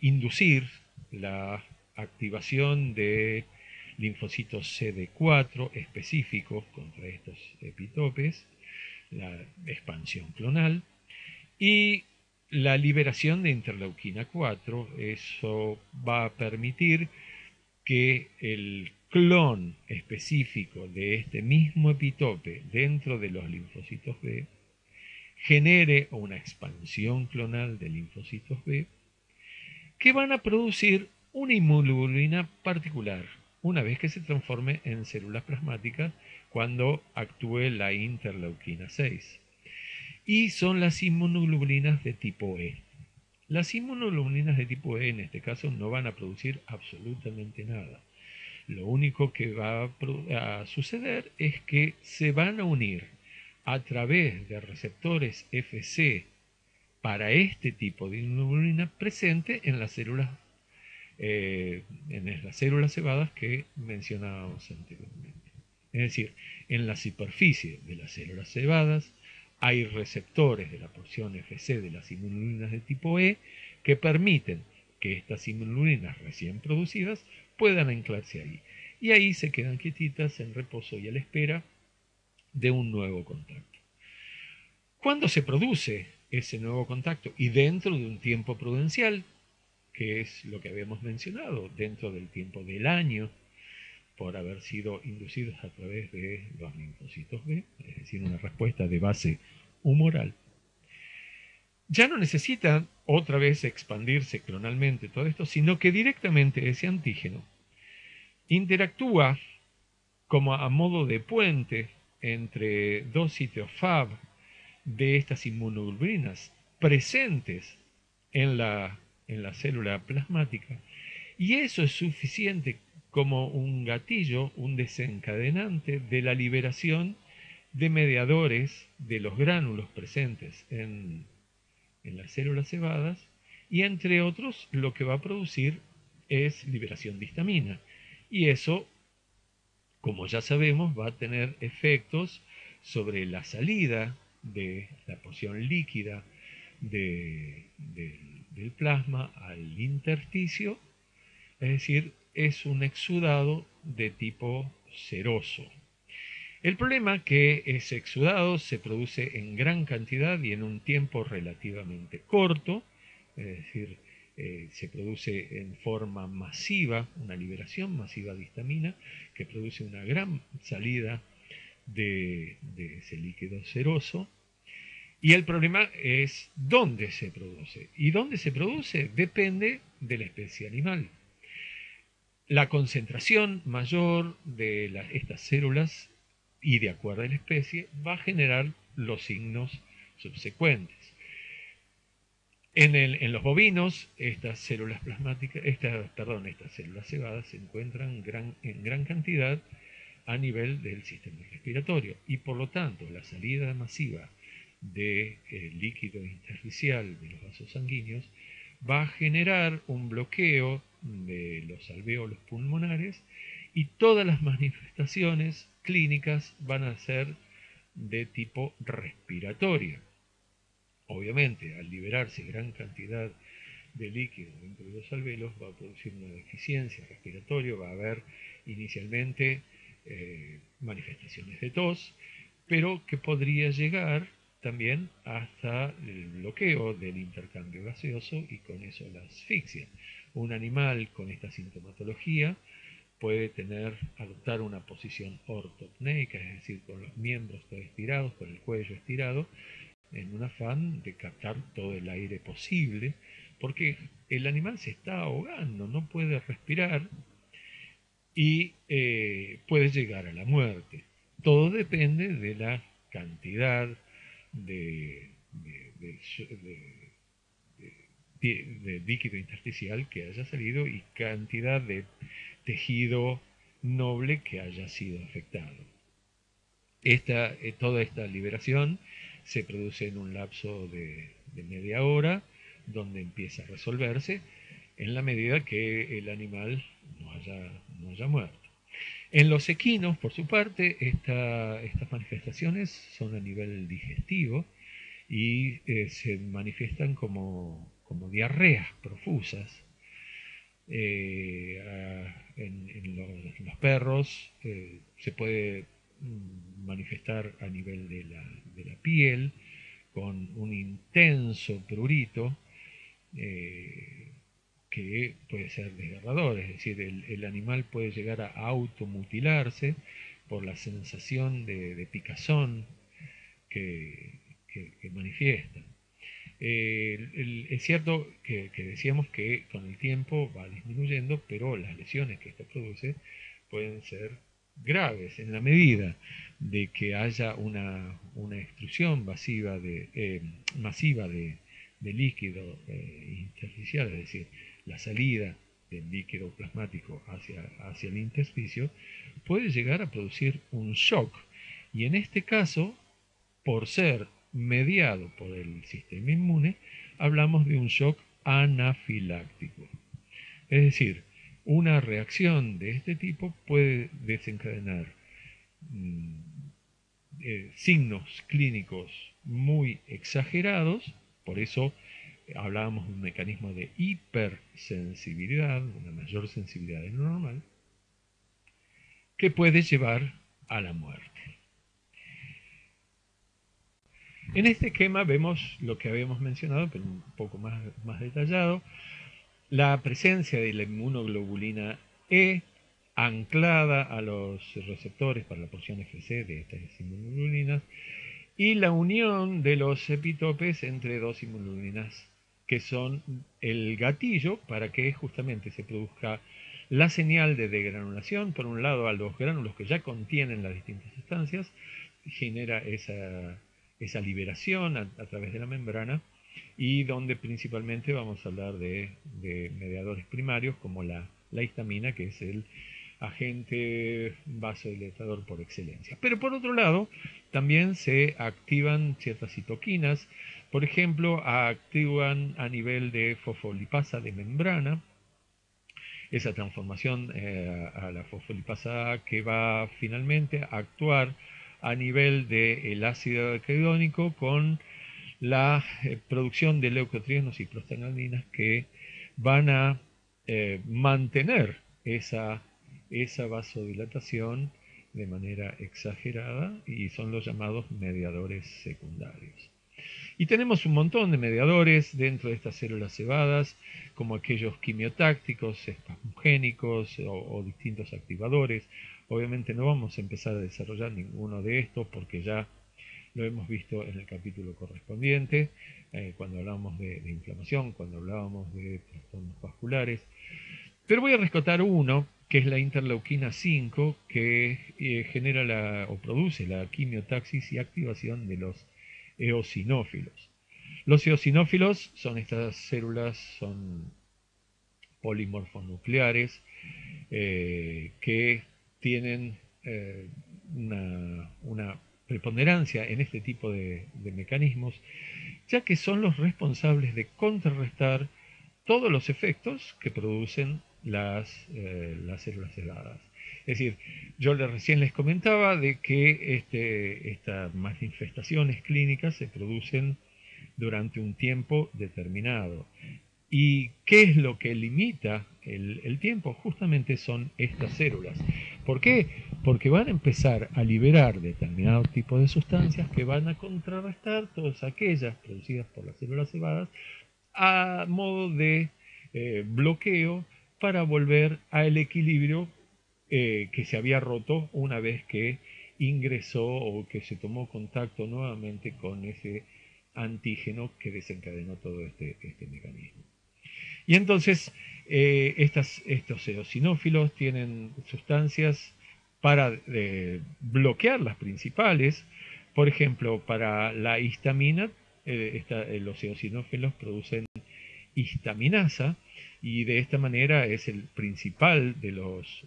inducir la activación de linfocitos CD4 específicos contra estos epitopes, la expansión clonal y la liberación de interleuquina 4. Eso va a permitir que el clon específico de este mismo epitope dentro de los linfocitos B genere una expansión clonal de linfocitos B que van a producir una inmunoglobulina particular una vez que se transforme en células plasmáticas cuando actúe la interleuquina 6. Y son las inmunoglobulinas de tipo E. Las inmunoglobulinas de tipo E en este caso no van a producir absolutamente nada. Lo único que va a suceder es que se van a unir a través de receptores Fc para este tipo de inmunoglobulina presente en las células en las células cebadas que mencionábamos anteriormente. Es decir, en la superficie de las células cebadas hay receptores de la porción Fc de las inmunoglobulinas de tipo E que permiten que estas inmunoglobulinas recién producidas puedan anclarse ahí. Y ahí se quedan quietitas en reposo y a la espera de un nuevo contacto. ¿Cuándo se produce ese nuevo contacto? Y dentro de un tiempo prudencial, que es lo que habíamos mencionado, dentro del tiempo del año, por haber sido inducidos a través de los linfocitos B, es decir, una respuesta de base humoral. Ya no necesita otra vez expandirse clonalmente todo esto, sino que directamente ese antígeno interactúa como a modo de puente entre dos sitios Fab de estas inmunoglobulinas presentes en la célula plasmática, y eso es suficiente como un gatillo, un desencadenante de la liberación de mediadores de los gránulos presentes en las células cebadas, y entre otros lo que va a producir es liberación de histamina, y eso, como ya sabemos, va a tener efectos sobre la salida de la porción líquida del plasma al intersticio, es decir, es un exudado de tipo seroso. El problema es que ese exudado se produce en gran cantidad y en un tiempo relativamente corto, es decir, se produce en forma masiva, una liberación masiva de histamina que produce una gran salida de ese líquido seroso. Y el problema es dónde se produce. Y dónde se produce depende de la especie animal. La concentración mayor de estas células y de acuerdo a la especie va a generar los signos subsecuentes. En los bovinos, estas células plasmáticas, estas células cebadas se encuentran en gran cantidad a nivel del sistema respiratorio y por lo tanto la salida masiva de líquido intersticial de los vasos sanguíneos va a generar un bloqueo de los alvéolos pulmonares y todas las manifestaciones clínicas van a ser de tipo respiratorio. Obviamente, al liberarse gran cantidad de líquido dentro de los alvéolos va a producir una deficiencia respiratoria, va a haber inicialmente manifestaciones de tos, pero que podría llegar también hasta el bloqueo del intercambio gaseoso y con eso la asfixia. Un animal con esta sintomatología puede adoptar una posición ortopneica, es decir, con los miembros todos estirados, con el cuello estirado, en un afán de captar todo el aire posible, porque el animal se está ahogando, no puede respirar y puede llegar a la muerte. Todo depende de la cantidad de líquido intersticial que haya salido y cantidad de tejido noble que haya sido afectado. Toda esta liberación se produce en un lapso de media hora, donde empieza a resolverse en la medida que el animal no haya muerto. En los equinos, por su parte, estas manifestaciones son a nivel digestivo y se manifiestan como diarreas profusas. En los perros se puede manifestar a nivel de la piel con un intenso prurito que puede ser desgarrador, es decir, el animal puede llegar a automutilarse por la sensación de picazón que manifiesta. Es cierto que decíamos que con el tiempo va disminuyendo, pero las lesiones que esto produce pueden ser graves en la medida de que haya una extrusión masiva de líquido intersticial, es decir, la salida del líquido plasmático hacia el intersticio, puede llegar a producir un shock. Y en este caso, por ser mediado por el sistema inmune, hablamos de un shock anafiláctico. Es decir, una reacción de este tipo puede desencadenar signos clínicos muy exagerados, por eso hablábamos de un mecanismo de hipersensibilidad, una mayor sensibilidad de lo normal, que puede llevar a la muerte. En este esquema vemos lo que habíamos mencionado, pero un poco más detallado, la presencia de la inmunoglobulina E anclada a los receptores para la porción Fc de estas inmunoglobulinas y la unión de los epitopes entre dos inmunoglobulinas que son el gatillo para que justamente se produzca la señal de degranulación, por un lado a los gránulos que ya contienen las distintas sustancias, genera esa liberación a través de la membrana, y donde principalmente vamos a hablar de mediadores primarios como la histamina, que es el agente vasodilatador por excelencia. Pero por otro lado, también se activan ciertas citoquinas, por ejemplo, activan a nivel de fosfolipasa de membrana, esa transformación a la fosfolipasa A, que va finalmente a actuar a nivel del ácido araquidónico con la producción de leucotrienos y prostaglandinas que van a mantener esa vasodilatación de manera exagerada, y son los llamados mediadores secundarios. Y tenemos un montón de mediadores dentro de estas células cebadas, como aquellos quimiotácticos, espasmogénicos o distintos activadores. Obviamente no vamos a empezar a desarrollar ninguno de estos porque ya lo hemos visto en el capítulo correspondiente, cuando hablábamos de inflamación, cuando hablábamos de trastornos vasculares. Pero voy a rescatar uno, que es la interleuquina 5, que genera o produce la quimiotaxis y activación de los eosinófilos. Los eosinófilos son estas células, son polimorfonucleares que tienen una preponderancia en este tipo de mecanismos, ya que son los responsables de contrarrestar todos los efectos que producen las células cebadas. Es decir, yo recién les comentaba de que estas manifestaciones clínicas se producen durante un tiempo determinado. ¿Y qué es lo que limita el tiempo? Justamente son estas células. ¿Por qué? Porque van a empezar a liberar determinado tipo de sustancias que van a contrarrestar todas aquellas producidas por las células cebadas a modo de bloqueo para volver al equilibrio que se había roto una vez que ingresó o que se tomó contacto nuevamente con ese antígeno que desencadenó todo este mecanismo. Y entonces estos eosinófilos tienen sustancias para bloquear las principales. Por ejemplo, para la histamina, los eosinófilos producen histaminasa, y de esta manera es el principal de los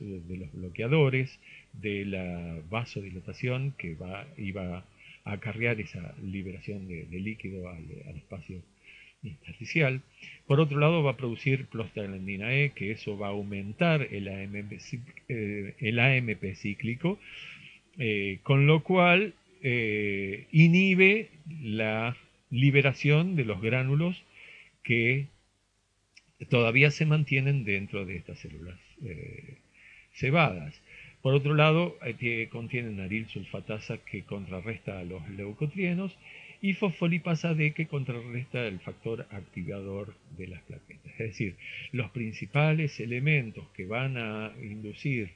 bloqueadores de la vasodilatación que iba a acarrear esa liberación de líquido al espacio intersticial. Por otro lado, va a producir prostaglandina E, que eso va a aumentar el AMP cíclico, con lo cual inhibe la liberación de los gránulos que todavía se mantienen dentro de estas células cebadas. Por otro lado, contienen aril sulfatasa, que contrarresta a los leucotrienos, y fosfolipasa D, que contrarresta el factor activador de las plaquetas. Es decir, los principales elementos que van a inducir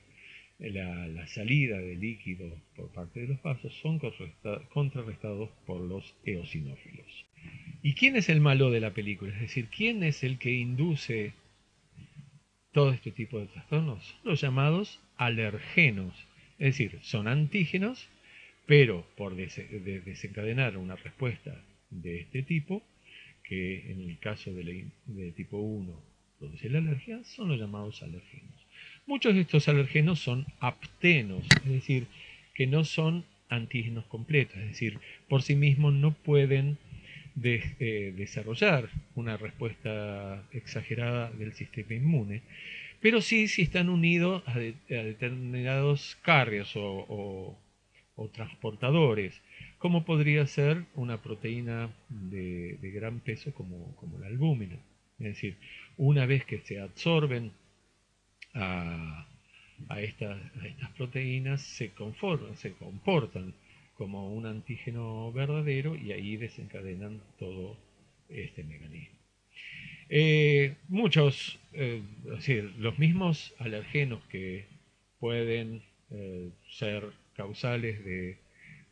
la salida de líquido por parte de los vasos son contrarrestados por los eosinófilos. ¿Y quién es el malo de la película? Es decir, ¿quién es el que induce todo este tipo de trastornos? Son los llamados alergenos. Es decir, son antígenos, pero por desencadenar una respuesta de este tipo, que en el caso de tipo 1 produce la alergia, son los llamados alergenos. Muchos de estos alergenos son aptenos, es decir, que no son antígenos completos, es decir, por sí mismos no pueden desarrollar una respuesta exagerada del sistema inmune, pero sí si están unidos a determinados carriers o transportadores, como podría ser una proteína de gran peso como la albúmina. Es decir, una vez que se absorben a, a estas proteínas, se comportan como un antígeno verdadero y ahí desencadenan todo este mecanismo. Es decir, los mismos alergenos que pueden ser causales de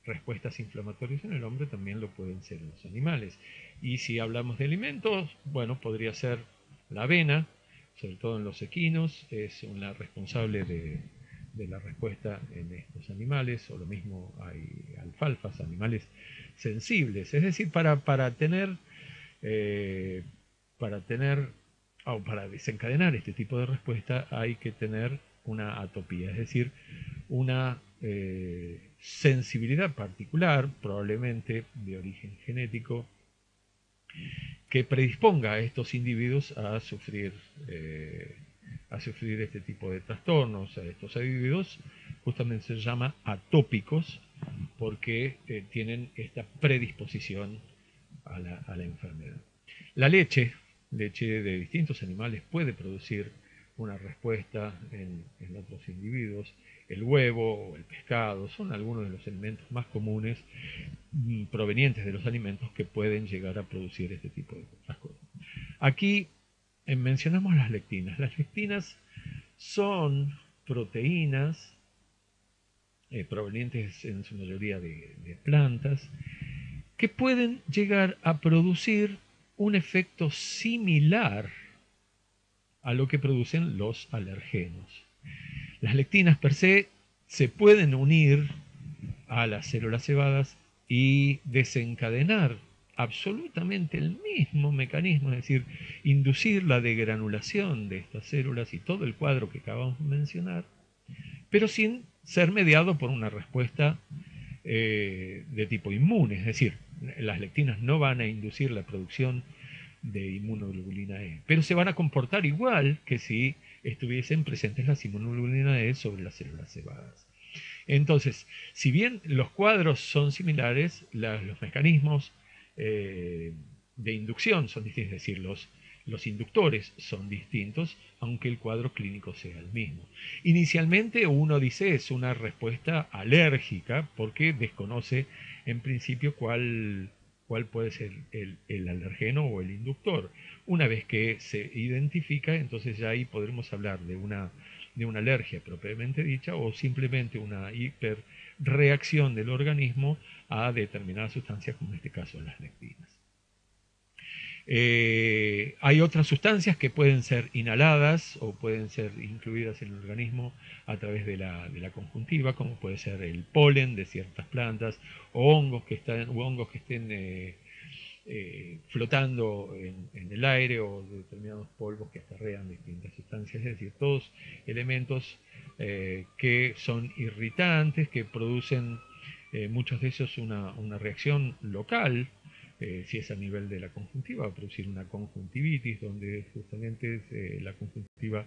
respuestas inflamatorias en el hombre también lo pueden ser en los animales. Y si hablamos de alimentos, bueno, podría ser la avena, sobre todo en los equinos, es una responsable de la respuesta en estos animales, o lo mismo hay alfalfas, animales sensibles. Es decir, eh, para tener o para desencadenar este tipo de respuesta hay que tener una atopía, es decir, una sensibilidad particular, probablemente de origen genético, que predisponga a estos individuos a sufrir este tipo de trastornos. A estos individuos justamente se llama atópicos porque tienen esta predisposición a la enfermedad. La leche de distintos animales puede producir una respuesta en otros individuos. El huevo o el pescado son algunos de los alimentos más comunes provenientes de los alimentos que pueden llegar a producir este tipo de cosas. Aquí mencionamos las lectinas. Las lectinas son proteínas provenientes en su mayoría de plantas que pueden llegar a producir un efecto similar a lo que producen los alergenos. Las lectinas per se pueden unir a las células cebadas y desencadenar absolutamente el mismo mecanismo, es decir, inducir la degranulación de estas células y todo el cuadro que acabamos de mencionar, pero sin ser mediado por una respuesta de tipo inmune, es decir, las lectinas no van a inducir la producción de inmunoglobulina E, pero se van a comportar igual que si estuviesen presentes las inmunoglobulina E sobre las células cebadas. Entonces, si bien los cuadros son similares, los mecanismos de inducción son distintos, es decir, los inductores son distintos, aunque el cuadro clínico sea el mismo. Inicialmente uno dice es una respuesta alérgica porque desconoce en principio cuál puede ser el alergeno o el inductor. Una vez que se identifica, entonces ya ahí podremos hablar de una alergia propiamente dicha o simplemente una hiperreacción del organismo a determinadas sustancias, como en este caso las lectinas. Hay otras sustancias que pueden ser inhaladas o pueden ser incluidas en el organismo a través de la conjuntiva, como puede ser el polen de ciertas plantas o hongos que estén flotando en el aire o determinados polvos que acarrean distintas sustancias, es decir, todos elementos que son irritantes, que producen muchos de ellos una reacción local. Si es a nivel de la conjuntiva, va a producir una conjuntivitis, donde justamente la conjuntiva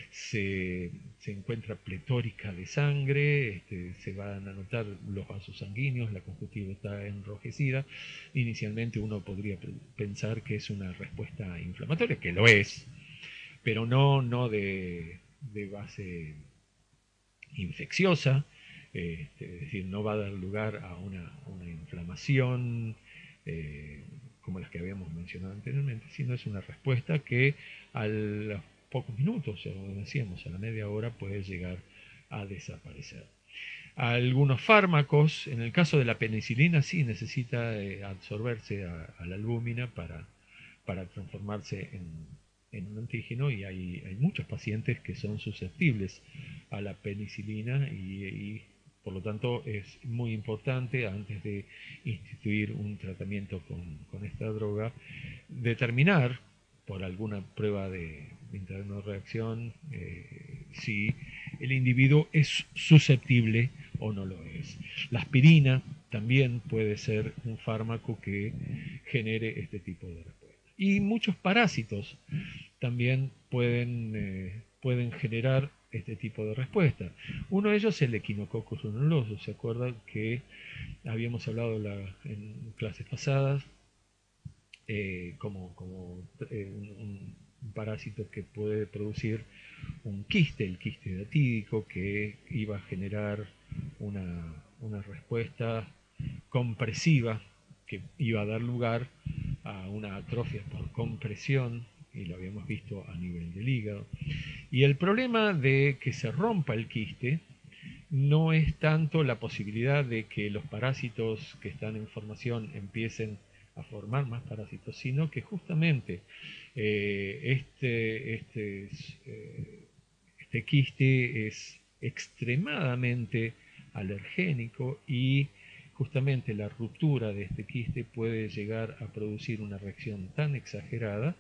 se encuentra pletórica de sangre, se van a notar los vasos sanguíneos, la conjuntiva está enrojecida. Inicialmente uno podría pensar que es una respuesta inflamatoria, que lo es, pero no de base infecciosa, es decir, no va a dar lugar a una inflamación como las que habíamos mencionado anteriormente, sino es una respuesta que a los pocos minutos, o decíamos, a la media hora, puede llegar a desaparecer. Algunos fármacos, en el caso de la penicilina, sí necesita absorberse a la albúmina para transformarse en un antígeno, y hay muchos pacientes que son susceptibles a la penicilina y por lo tanto es muy importante, antes de instituir un tratamiento con esta droga, determinar por alguna prueba de interno-reacción si el individuo es susceptible o no lo es. La aspirina también puede ser un fármaco que genere este tipo de respuesta. Y muchos parásitos también pueden generar este tipo de respuesta. Uno de ellos es el Echinococcus granuloso. ¿Se acuerdan que habíamos hablado en clases pasadas un parásito que puede producir un quiste, el quiste datídico, que iba a generar una respuesta compresiva que iba a dar lugar a una atrofia por compresión, y lo habíamos visto a nivel del hígado. Y el problema de que se rompa el quiste no es tanto la posibilidad de que los parásitos que están en formación empiecen a formar más parásitos, sino que justamente este quiste es extremadamente alergénico, y justamente la ruptura de este quiste puede llegar a producir una reacción tan exagerada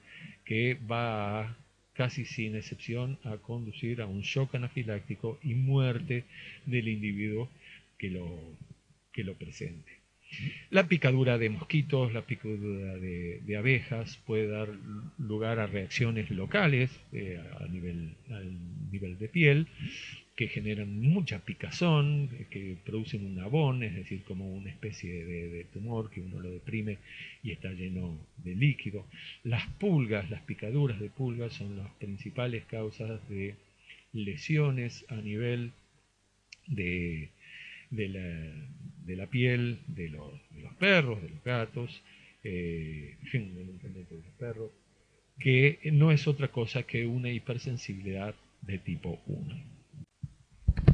que va a, casi sin excepción, a conducir a un shock anafiláctico y muerte del individuo que lo presente. La picadura de mosquitos, la picadura de abejas puede dar lugar a reacciones locales al nivel de piel, que generan mucha picazón, que producen un abón, es decir, como una especie de tumor que uno lo deprime y está lleno de líquido. Las pulgas, las picaduras de pulgas son las principales causas de lesiones a nivel de la piel de los perros, de los gatos, fundamentalmente de los perros, que no es otra cosa que una hipersensibilidad de tipo 1.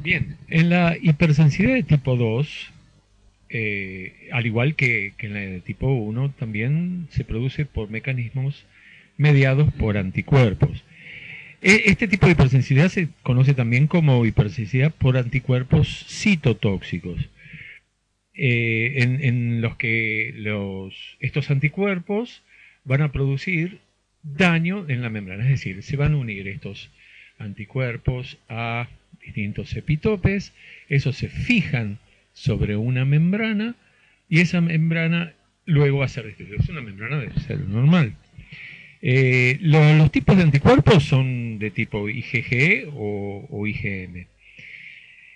Bien, en la hipersensibilidad de tipo 2, al igual que en la de tipo 1, también se produce por mecanismos mediados por anticuerpos. Este tipo de hipersensibilidad se conoce también como hipersensibilidad por anticuerpos citotóxicos, en los que estos anticuerpos van a producir daño en la membrana, es decir, se van a unir estos anticuerpos a distintos epitopes, esos se fijan sobre una membrana y esa membrana luego va a ser destruida. Es una membrana de célula normal. Los tipos de anticuerpos son de tipo IgG o IgM.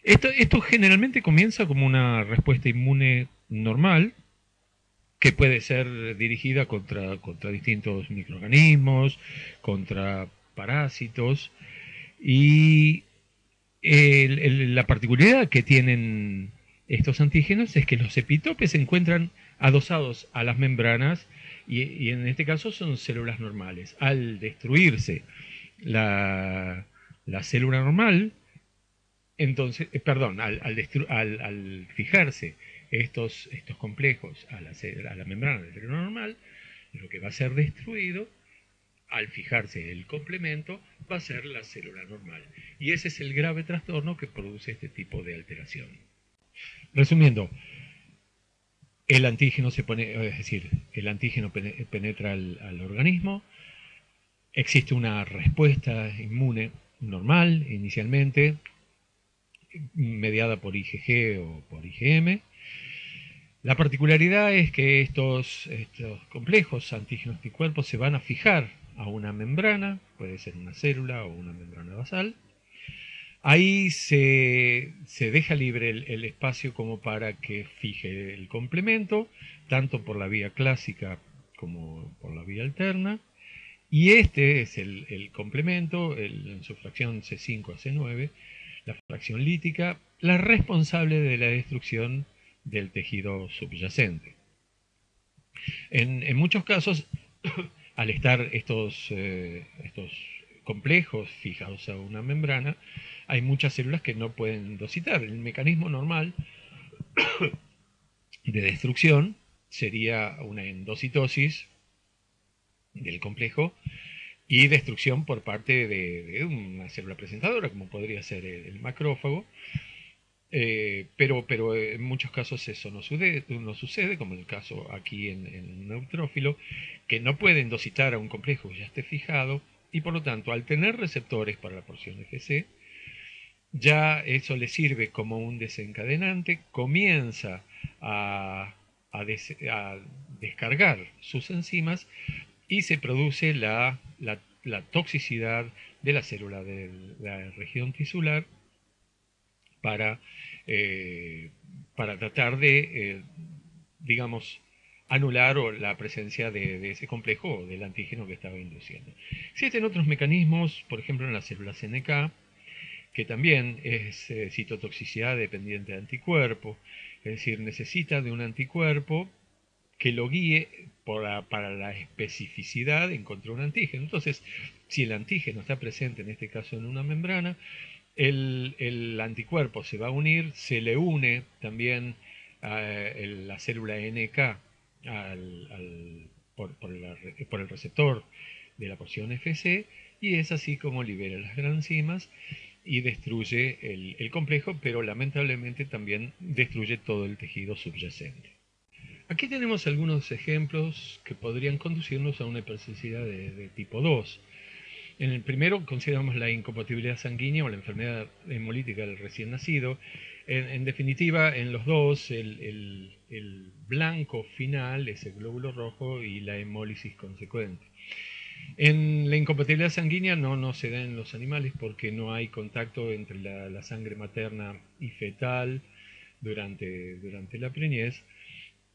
Esto generalmente comienza como una respuesta inmune normal, que puede ser dirigida contra distintos microorganismos, contra parásitos, y la particularidad que tienen estos antígenos es que los epitopes se encuentran adosados a las membranas, y en este caso son células normales. Al destruirse la célula normal, entonces, al fijarse estos complejos a la membrana de la célula normal, lo que va a ser destruido al fijarse el complemento va a ser la célula normal. Y ese es el grave trastorno que produce este tipo de alteración. Resumiendo, el antígeno el antígeno penetra al organismo, existe una respuesta inmune normal inicialmente, mediada por IgG o por IgM. La particularidad es que estos complejos antígenos anticuerpos se van a fijar a una membrana, puede ser una célula o una membrana basal. Ahí se deja libre el espacio como para que fije el complemento, tanto por la vía clásica como por la vía alterna. Y este es el complemento, en su fracción C5 a C9, la fracción lítica, la responsable de la destrucción del tejido subyacente. En muchos casos, al estar estos complejos fijados a una membrana, hay muchas células que no pueden endocitar. El mecanismo normal de destrucción sería una endocitosis del complejo y destrucción por parte de una célula presentadora, como podría ser el macrófago. Pero en muchos casos eso no sucede, como en el caso aquí en un neutrófilo, que no puede endocitar a un complejo que ya esté fijado, y por lo tanto, al tener receptores para la porción Fc, ya eso le sirve como un desencadenante, comienza a descargar sus enzimas y se produce la toxicidad de la célula de la región tisular para, eh, para tratar de, digamos, anular la presencia de ese complejo o del antígeno que estaba induciendo. Existen otros mecanismos, por ejemplo en las células NK, que también es citotoxicidad dependiente de anticuerpo, es decir, necesita de un anticuerpo que lo guíe para la especificidad en contra de un antígeno. Entonces, si el antígeno está presente, en este caso en una membrana, el anticuerpo se va a unir, se le une también a la célula NK por el receptor de la porción Fc, y es así como libera las granzimas y destruye el complejo, pero lamentablemente también destruye todo el tejido subyacente. Aquí tenemos algunos ejemplos que podrían conducirnos a una hipersensibilidad de tipo 2. En el primero consideramos la incompatibilidad sanguínea o la enfermedad hemolítica del recién nacido. En definitiva, en los dos, el blanco final es el glóbulo rojo y la hemólisis consecuente. En la incompatibilidad sanguínea no se da en los animales porque no hay contacto entre la sangre materna y fetal durante la preñez.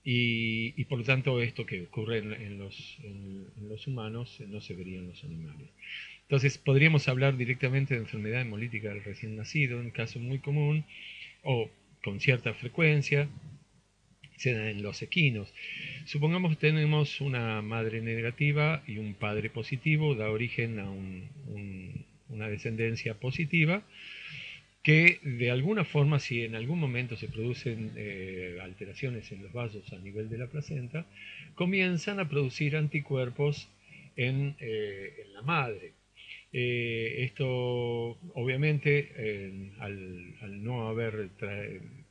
Y por lo tanto esto que ocurre en los humanos no se vería en los animales. Entonces podríamos hablar directamente de enfermedad hemolítica del recién nacido, un caso muy común o con cierta frecuencia, se da en los equinos. Supongamos que tenemos una madre negativa y un padre positivo, da origen a una descendencia positiva, que de alguna forma, si en algún momento se producen alteraciones en los vasos a nivel de la placenta, comienzan a producir anticuerpos en la madre. Esto obviamente al no haber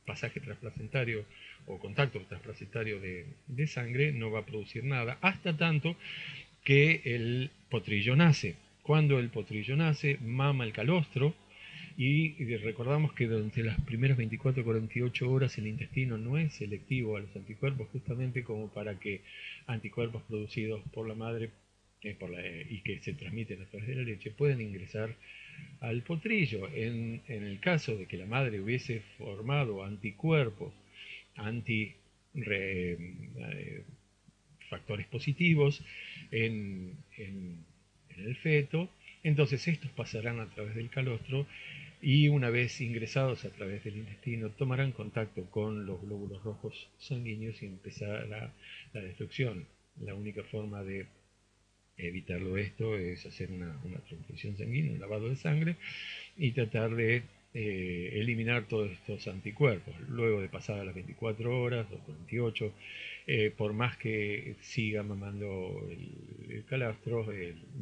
pasaje transplacentario o contacto transplacentario de sangre no va a producir nada hasta tanto que el potrillo nace. Cuando el potrillo nace, mama el calostro y recordamos que durante las primeras 24-48 horas el intestino no es selectivo a los anticuerpos justamente como para que anticuerpos producidos por la madre y que se transmiten a través de la leche pueden ingresar al potrillo. En el caso de que la madre hubiese formado anticuerpos anti factores positivos en el feto, entonces estos pasarán a través del calostro y una vez ingresados a través del intestino tomarán contacto con los glóbulos rojos sanguíneos y empezará la destrucción. La única forma de evitarlo esto es hacer una transfusión sanguínea, un lavado de sangre y tratar de eliminar todos estos anticuerpos. Luego de pasadas las 24 horas o 48, por más que siga mamando el calastro,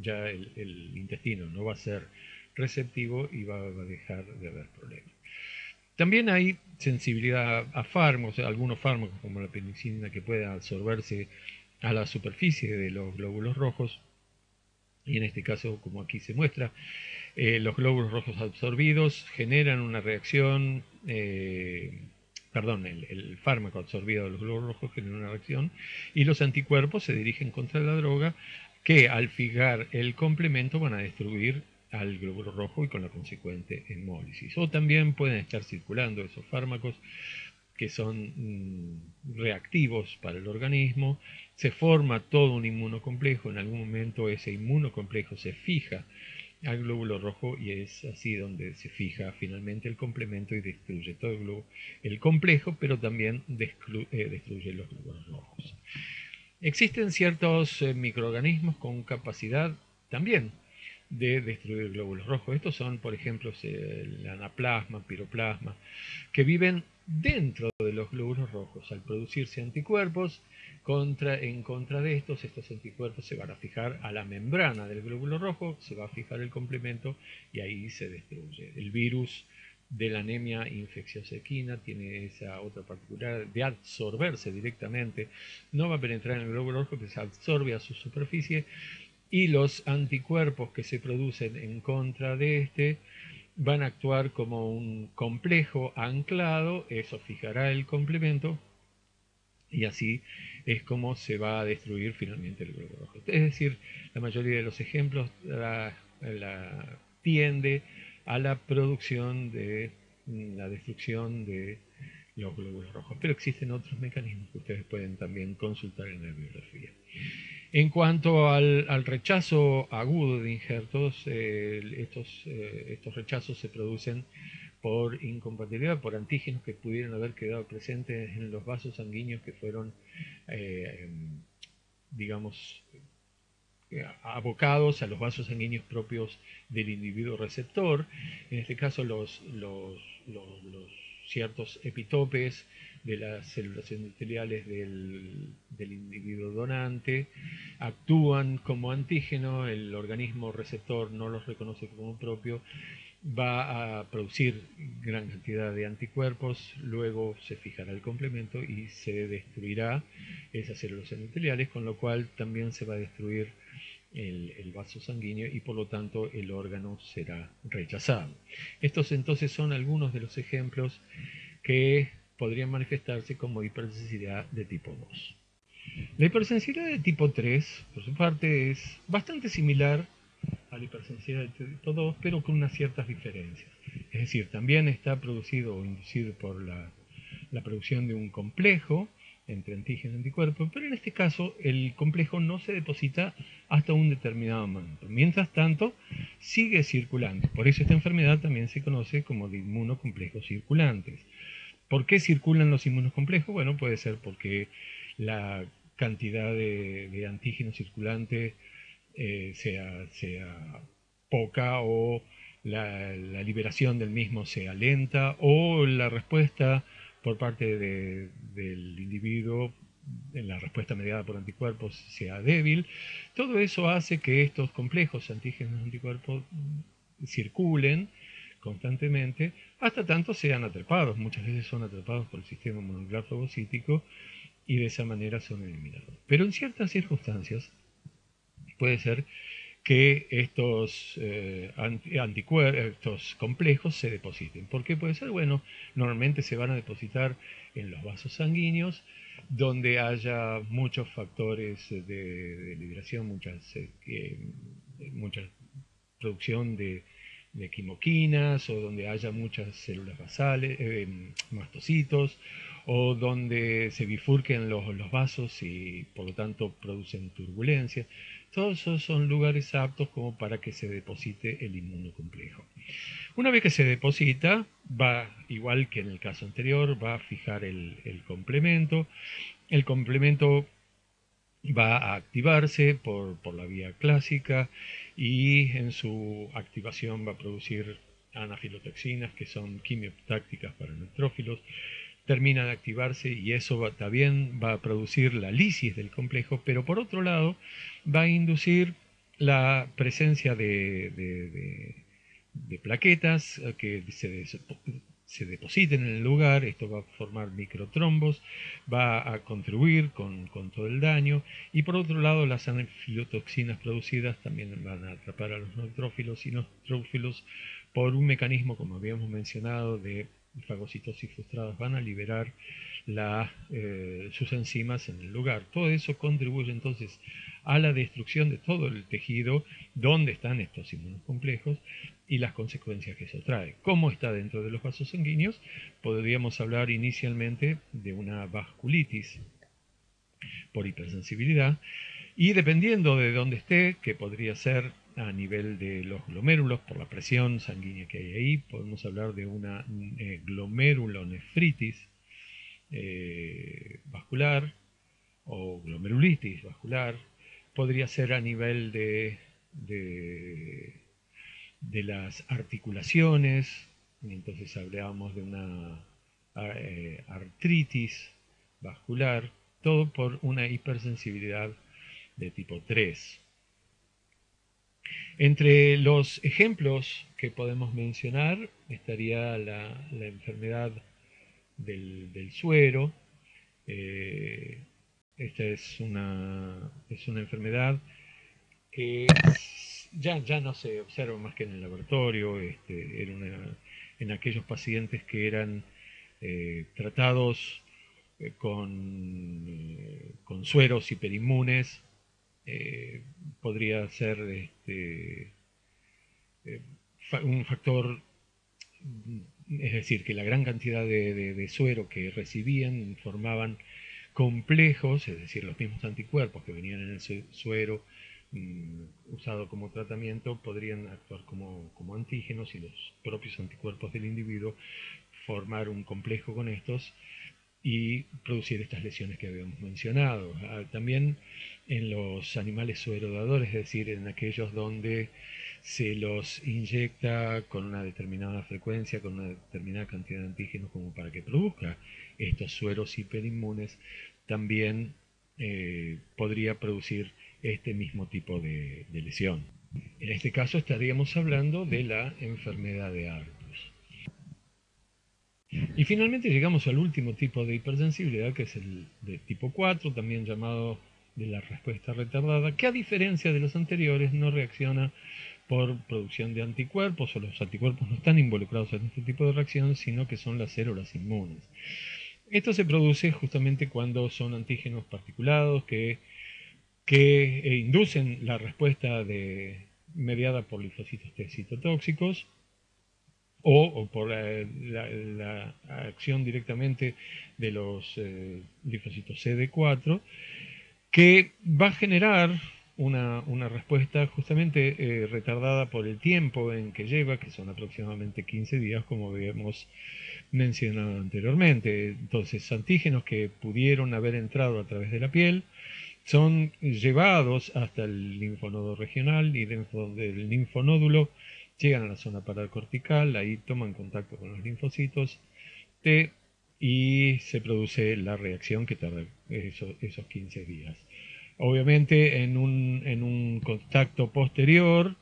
ya el intestino no va a ser receptivo y va a dejar de haber problemas. También hay sensibilidad a fármacos, algunos fármacos como la penicilina que pueden absorberse a la superficie de los glóbulos rojos, y en este caso, como aquí se muestra, los glóbulos rojos absorbidos generan una reacción, el fármaco absorbido de los glóbulos rojos genera una reacción y los anticuerpos se dirigen contra la droga que al fijar el complemento van a destruir al glóbulo rojo y con la consecuente hemólisis. O también pueden estar circulando esos fármacos que son reactivos para el organismo, se forma todo un inmunocomplejo, en algún momento ese inmunocomplejo se fija al glóbulo rojo y es así donde se fija finalmente el complemento y destruye todo el complejo, pero también destruye los glóbulos rojos. Existen ciertos microorganismos con capacidad también de destruir glóbulos rojos. Estos son, por ejemplo, el anaplasma, piroplasma, que viven dentro de los glóbulos rojos. Al producirse anticuerpos en contra de estos anticuerpos se van a fijar a la membrana del glóbulo rojo, se va a fijar el complemento y ahí se destruye. El virus de la anemia infecciosa equina tiene esa otra particularidad de absorberse directamente, no va a penetrar en el glóbulo rojo, que se absorbe a su superficie y los anticuerpos que se producen en contra de este van a actuar como un complejo anclado, eso fijará el complemento y así es como se va a destruir finalmente el globo rojo. Es decir, la mayoría de los ejemplos tiende a la producción de la destrucción de los glóbulos rojos, pero existen otros mecanismos que ustedes pueden también consultar en la bibliografía. En cuanto al rechazo agudo de injertos, estos rechazos se producen por incompatibilidad, por antígenos que pudieran haber quedado presentes en los vasos sanguíneos que fueron, eh, digamos, abocados a los vasos sanguíneos propios del individuo receptor, en este caso los ciertos epitopes de las células endoteliales del individuo donante actúan como antígeno, el organismo receptor no los reconoce como propio, va a producir gran cantidad de anticuerpos, luego se fijará el complemento y se destruirá esas células endoteliales, con lo cual también se va a destruir el vaso sanguíneo y por lo tanto el órgano será rechazado. Estos entonces son algunos de los ejemplos que podrían manifestarse como hipersensibilidad de tipo 2. La hipersensibilidad de tipo 3, por su parte, es bastante similar a la hipersensibilidad de tipo 2, pero con unas ciertas diferencias. Es decir, también está producido o inducido por la producción de un complejo entre antígeno y anticuerpo, pero en este caso el complejo no se deposita hasta un determinado momento. Mientras tanto, sigue circulando. Por eso esta enfermedad también se conoce como de inmunocomplejos circulantes. ¿Por qué circulan los inmunocomplejos? Bueno, puede ser porque la cantidad de antígenos circulantes sea poca, o la liberación del mismo sea lenta, o la respuesta por parte del individuo, en la respuesta mediada por anticuerpos, sea débil. Todo eso hace que estos complejos antígenos anticuerpos circulen constantemente hasta tanto sean atrapados. Muchas veces son atrapados por el sistema mononuclear fagocítico y de esa manera son eliminados. Pero en ciertas circunstancias puede ser que estos estos complejos se depositen. ¿Por qué puede ser? Bueno, normalmente se van a depositar en los vasos sanguíneos, donde haya muchos factores de liberación, mucha producción de quimoquinas, o donde haya muchas células basales, mastocitos, o donde se bifurquen los vasos y por lo tanto producen turbulencia. Todos esos son lugares aptos como para que se deposite el inmunocomplejo. Una vez que se deposita, va, igual que en el caso anterior, va a fijar el complemento. El complemento va a activarse por la vía clásica, y en su activación va a producir anafilotoxinas, que son quimiotácticas para neutrófilos. Termina de activarse y eso también va a producir la lisis del complejo, pero por otro lado va a inducir la presencia de plaquetas que se depositen en el lugar. Esto va a formar microtrombos, va a contribuir con todo el daño, y por otro lado las anafilotoxinas producidas también van a atrapar a los neutrófilos, y los neutrófilos, por un mecanismo como habíamos mencionado de fagocitosis frustradas, van a liberar sus enzimas en el lugar. Todo eso contribuye entonces a la destrucción de todo el tejido donde están estos inmunocomplejos y las consecuencias que eso trae. ¿Cómo está dentro de los vasos sanguíneos? Podríamos hablar inicialmente de una vasculitis por hipersensibilidad, y dependiendo de dónde esté, que podría ser a nivel de los glomérulos por la presión sanguínea que hay ahí, podemos hablar de una glomerulonefritis vascular o glomerulitis vascular. Podría ser a nivel de las articulaciones, entonces hablábamos de una artritis vascular, todo por una hipersensibilidad de tipo 3. Entre los ejemplos que podemos mencionar estaría la enfermedad del suero. Esta es una enfermedad que ya no se observa más que en el laboratorio. En aquellos pacientes que eran tratados con sueros hiperinmunes, podría ser un factor, es decir, que la gran cantidad de suero que recibían formaban complejos, es decir, los mismos anticuerpos que venían en el suero usado como tratamiento podrían actuar como antígenos, y los propios anticuerpos del individuo formar un complejo con estos y producir estas lesiones que habíamos mencionado. También en los animales suerodadores, es decir, en aquellos donde se los inyecta con una determinada frecuencia, con una determinada cantidad de antígenos como para que produzca estos sueros hiperinmunes, también podría producir este mismo tipo de lesión. En este caso estaríamos hablando de la enfermedad de Arthus. Y finalmente llegamos al último tipo de hipersensibilidad, que es el de tipo 4, también llamado de la respuesta retardada, que a diferencia de los anteriores no reacciona por producción de anticuerpos, o los anticuerpos no están involucrados en este tipo de reacción, sino que son las células inmunes. Esto se produce justamente cuando son antígenos particulados que inducen la respuesta mediada por linfocitos T citotóxicos, o por la acción directamente de los linfocitos CD4, que va a generar una respuesta justamente retardada por el tiempo en que lleva, que son aproximadamente 15 días, como habíamos mencionado anteriormente. Entonces, antígenos que pudieron haber entrado a través de la piel son llevados hasta el linfonodo regional, y dentro del linfonódulo llegan a la zona paracortical, ahí toman contacto con los linfocitos T y se produce la reacción que tarda esos 15 días. Obviamente en un contacto posterior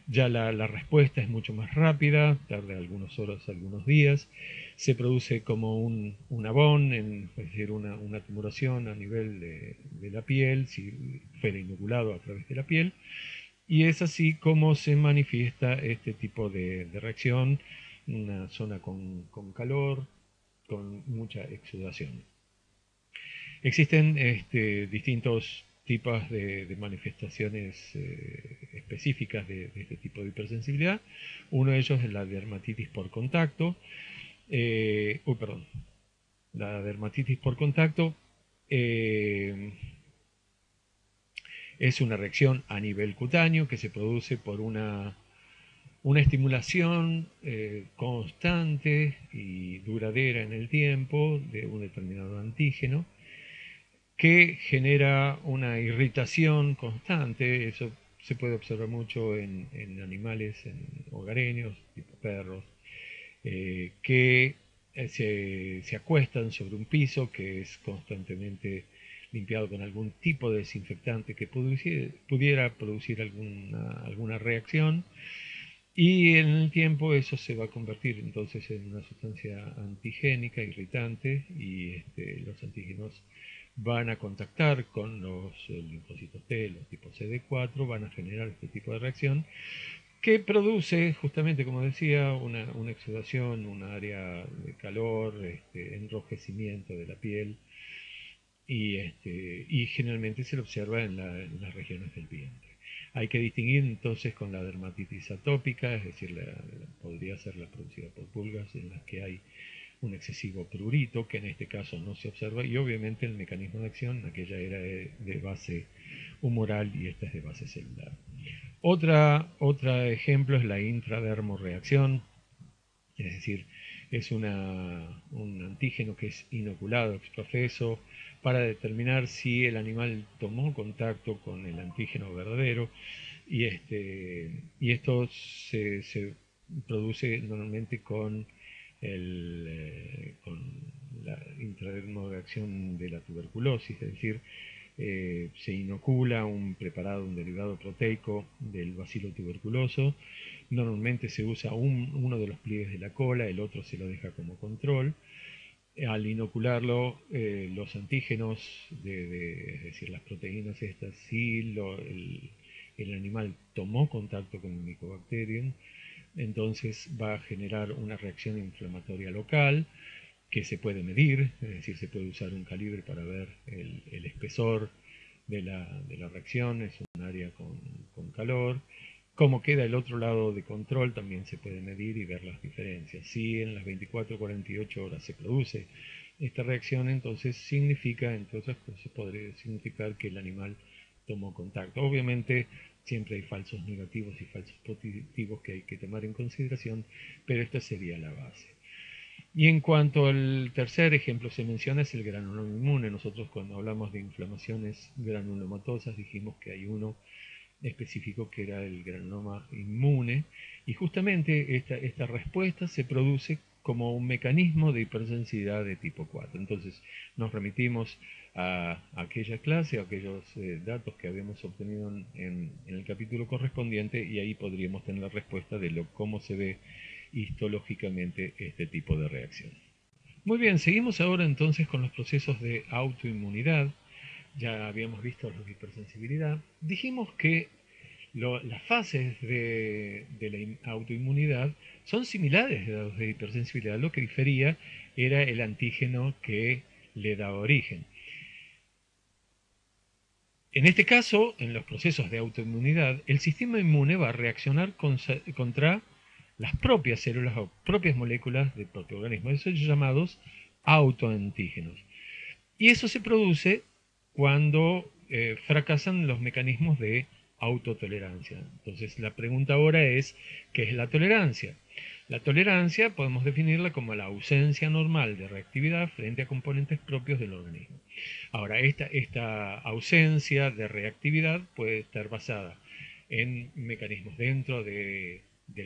ya la respuesta es mucho más rápida, tarda algunas horas, algunos días. Se produce como un abón, es decir, una tumoración a nivel de la piel, si fuera inoculado a través de la piel. Y es así como se manifiesta este tipo de reacción, una zona con calor, con mucha exudación. Existen distintos tipos de manifestaciones específicas de este tipo de hipersensibilidad. Uno de ellos es la dermatitis por contacto. Perdón. La dermatitis por contacto es una reacción a nivel cutáneo que se produce por una estimulación constante y duradera en el tiempo de un determinado antígeno, que genera una irritación constante. Eso se puede observar mucho en animales hogareños, tipo perros, que se acuestan sobre un piso que es constantemente limpiado con algún tipo de desinfectante que pudiera producir alguna reacción, y en el tiempo eso se va a convertir entonces en una sustancia antigénica, irritante, y los antígenos van a contactar con los linfocitos T, los tipos CD4, van a generar este tipo de reacción que produce justamente, como decía, una exudación, un área de calor, enrojecimiento de la piel, y generalmente se lo observa en las regiones del vientre. Hay que distinguir entonces con la dermatitis atópica, es decir, podría ser la producida por pulgas, en las que hay un excesivo prurito, que en este caso no se observa, y obviamente el mecanismo de acción, aquella era de base humoral y esta es de base celular. Otro ejemplo es la intradermoreacción, es decir, es un antígeno que es inoculado exprofeso para determinar si el animal tomó contacto con el antígeno verdadero, y esto se produce normalmente con la intradermoreacción de la tuberculosis, es decir, se inocula un preparado, un derivado proteico del bacilo tuberculoso. Normalmente se usa uno de los pliegues de la cola, el otro se lo deja como control. Al inocularlo, los antígenos, es decir, las proteínas estas, si el animal tomó contacto con el Mycobacterium, entonces va a generar una reacción inflamatoria local, que se puede medir, es decir, se puede usar un calibre para ver el espesor de la reacción, es un área con calor. Cómo queda el otro lado de control también se puede medir y ver las diferencias. Si en las 24 o 48 horas se produce esta reacción, entonces significa, entre otras cosas, podría significar que el animal tomó contacto. Obviamente siempre hay falsos negativos y falsos positivos que hay que tomar en consideración, pero esta sería la base. Y en cuanto al tercer ejemplo se menciona es el granuloma inmune. Nosotros cuando hablamos de inflamaciones granulomatosas dijimos que hay uno específico que era el granuloma inmune y justamente esta respuesta se produce como un mecanismo de hipersensibilidad de tipo 4. Entonces nos remitimos a aquella clase, a aquellos datos que habíamos obtenido en el capítulo correspondiente y ahí podríamos tener la respuesta de cómo se ve histológicamente este tipo de reacción. Muy bien, seguimos ahora entonces con los procesos de autoinmunidad. Ya habíamos visto los de hipersensibilidad. Dijimos que las fases de la autoinmunidad son similares a los de hipersensibilidad. Lo que difería era el antígeno que le da origen. En este caso, en los procesos de autoinmunidad, el sistema inmune va a reaccionar contra las propias células o propias moléculas del propio organismo. Esos son llamados autoantígenos. Y eso se produce cuando fracasan los mecanismos de autotolerancia. Entonces la pregunta ahora es, ¿qué es la tolerancia? La tolerancia podemos definirla como la ausencia normal de reactividad frente a componentes propios del organismo. Ahora, esta ausencia de reactividad puede estar basada en mecanismos dentro del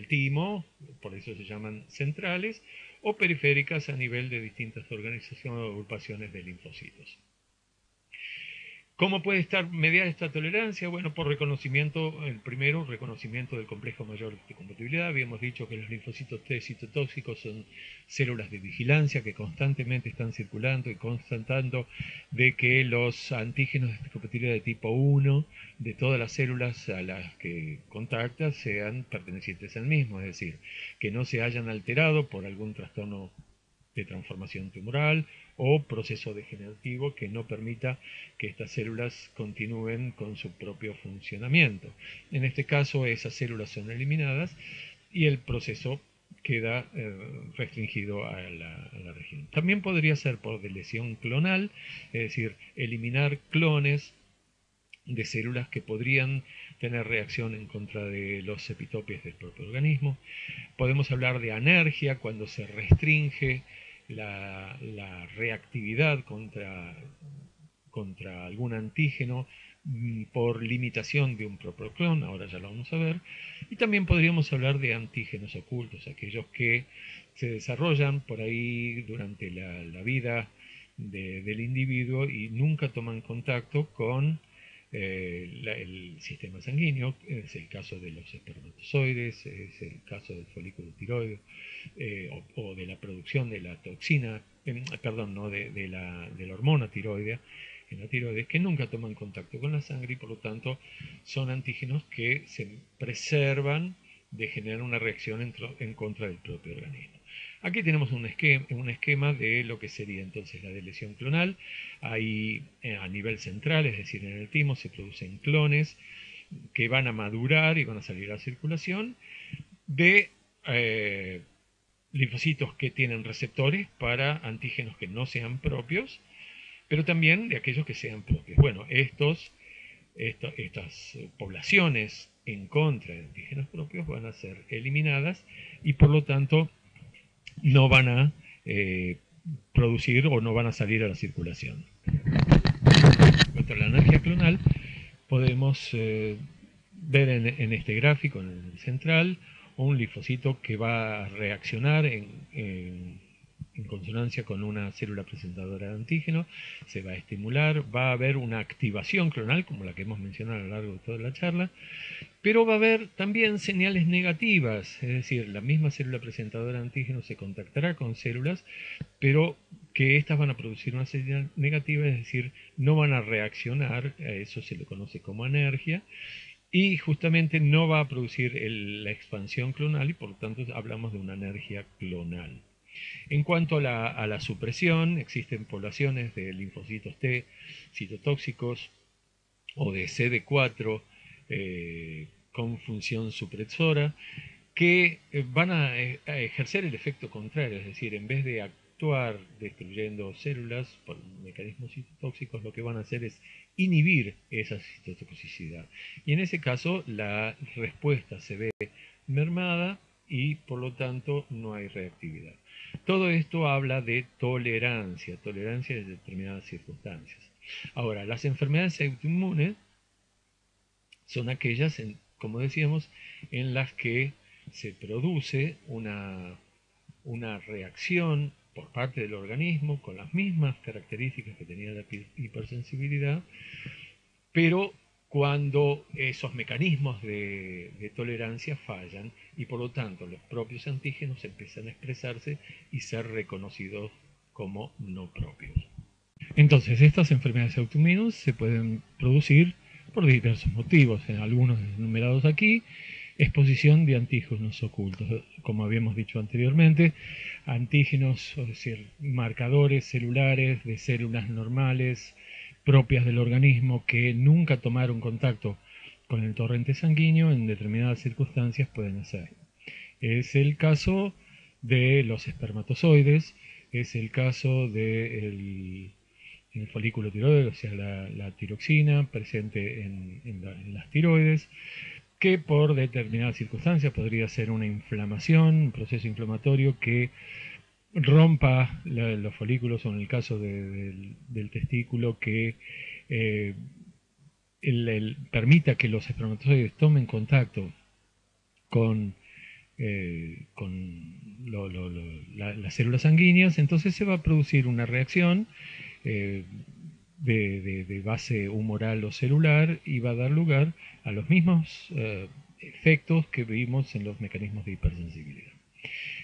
timo, por eso se llaman centrales, o periféricas a nivel de distintas organizaciones o agrupaciones de linfocitos. ¿Cómo puede estar mediada esta tolerancia? Bueno, por reconocimiento, el primero, reconocimiento del complejo mayor de compatibilidad. Habíamos dicho que los linfocitos T citotóxicos son células de vigilancia que constantemente están circulando y constatando de que los antígenos de compatibilidad de tipo 1 de todas las células a las que contacta sean pertenecientes al mismo, es decir, que no se hayan alterado por algún trastorno de transformación tumoral o proceso degenerativo que no permita que estas células continúen con su propio funcionamiento. En este caso, esas células son eliminadas y el proceso queda restringido a la región. También podría ser por lesión clonal, es decir, eliminar clones de células que podrían tener reacción en contra de los epitopes del propio organismo. Podemos hablar de anergia cuando se restringe la reactividad contra algún antígeno por limitación de un propio clon, ahora ya lo vamos a ver, y también podríamos hablar de antígenos ocultos, aquellos que se desarrollan por ahí durante la vida del individuo y nunca toman contacto con el sistema sanguíneo. Es el caso de los espermatozoides, es el caso del folículo tiroideo o de la producción de la toxina, perdón, no de la hormona tiroidea en la tiroides, que nunca toman contacto con la sangre y por lo tanto son antígenos que se preservan de generar una reacción en contra del propio organismo. Aquí tenemos un esquema de lo que sería entonces la lesión clonal. Ahí a nivel central, es decir, en el timo se producen clones que van a madurar y van a salir a circulación de linfocitos que tienen receptores para antígenos que no sean propios, pero también de aquellos que sean propios. Bueno, estas poblaciones en contra de antígenos propios van a ser eliminadas y por lo tanto no van a producir o no van a salir a la circulación. Contra la energía clonal podemos ver en este gráfico, en el central, un linfocito que va a reaccionar en consonancia con una célula presentadora de antígeno, se va a estimular, va a haber una activación clonal, como la que hemos mencionado a lo largo de toda la charla, pero va a haber también señales negativas, es decir, la misma célula presentadora de antígeno se contactará con células, pero que éstas van a producir una señal negativa, es decir, no van a reaccionar, a eso se le conoce como anergia, y justamente no va a producir la expansión clonal y por lo tanto hablamos de una anergia clonal. En cuanto a la supresión, existen poblaciones de linfocitos T citotóxicos o de CD4 con función supresora que van a ejercer el efecto contrario, es decir, en vez de actuar destruyendo células por mecanismos citotóxicos, lo que van a hacer es inhibir esa citotoxicidad. Y en ese caso la respuesta se ve mermada y por lo tanto no hay reactividad. Todo esto habla de tolerancia, tolerancia en determinadas circunstancias. Ahora, las enfermedades autoinmunes son aquellas, como decíamos, en las que se produce una reacción por parte del organismo con las mismas características que tenía la hipersensibilidad, pero cuando esos mecanismos de tolerancia fallan y por lo tanto los propios antígenos empiezan a expresarse y ser reconocidos como no propios. Entonces, estas enfermedades autoinmunes se pueden producir por diversos motivos, en algunos enumerados aquí. Exposición de antígenos ocultos, como habíamos dicho anteriormente, antígenos, es decir, marcadores celulares de células normales propias del organismo que nunca tomaron contacto con el torrente sanguíneo en determinadas circunstancias pueden hacer. Es el caso de los espermatozoides, es el caso del el folículo tiroideo, o sea, la tiroxina presente en las tiroides, que por determinadas circunstancias podría ser una inflamación, un proceso inflamatorio que rompa los folículos, o en el caso del testículo, que permita que los espermatozoides tomen contacto con las células sanguíneas. Entonces se va a producir una reacción eh, de base humoral o celular y va a dar lugar a los mismos efectos que vimos en los mecanismos de hipersensibilidad.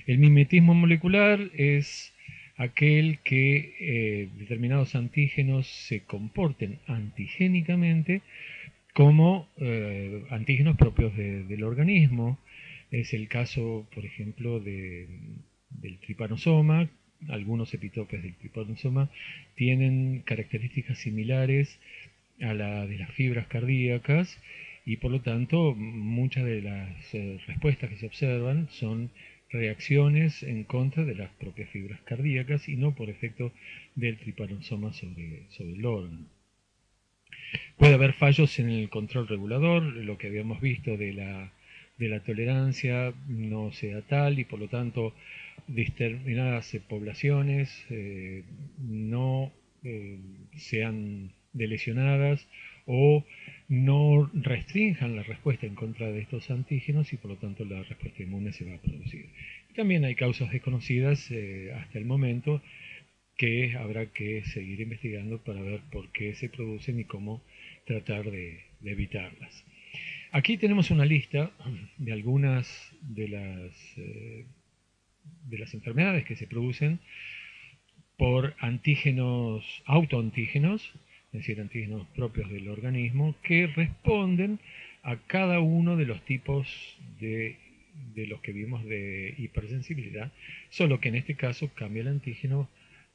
El mimetismo molecular es aquel que determinados antígenos se comporten antigénicamente como antígenos propios del organismo. Es el caso, por ejemplo, del tripanosoma. Algunos epitopes del tripanosoma tienen características similares a la de las fibras cardíacas y por lo tanto muchas de las respuestas que se observan son reacciones en contra de las propias fibras cardíacas y no por efecto del tripanosoma sobre el órgano. Puede haber fallos en el control regulador, lo que habíamos visto de la tolerancia no sea tal y por lo tanto determinadas poblaciones no sean delesionadas o no restrinjan la respuesta en contra de estos antígenos y por lo tanto la respuesta inmune se va a producir. También hay causas desconocidas hasta el momento que habrá que seguir investigando para ver por qué se producen y cómo tratar de evitarlas. Aquí tenemos una lista de algunas de las enfermedades que se producen por antígenos, autoantígenos, es decir, antígenos propios del organismo, que responden a cada uno de los tipos de los que vimos de hipersensibilidad, solo que en este caso cambia el antígeno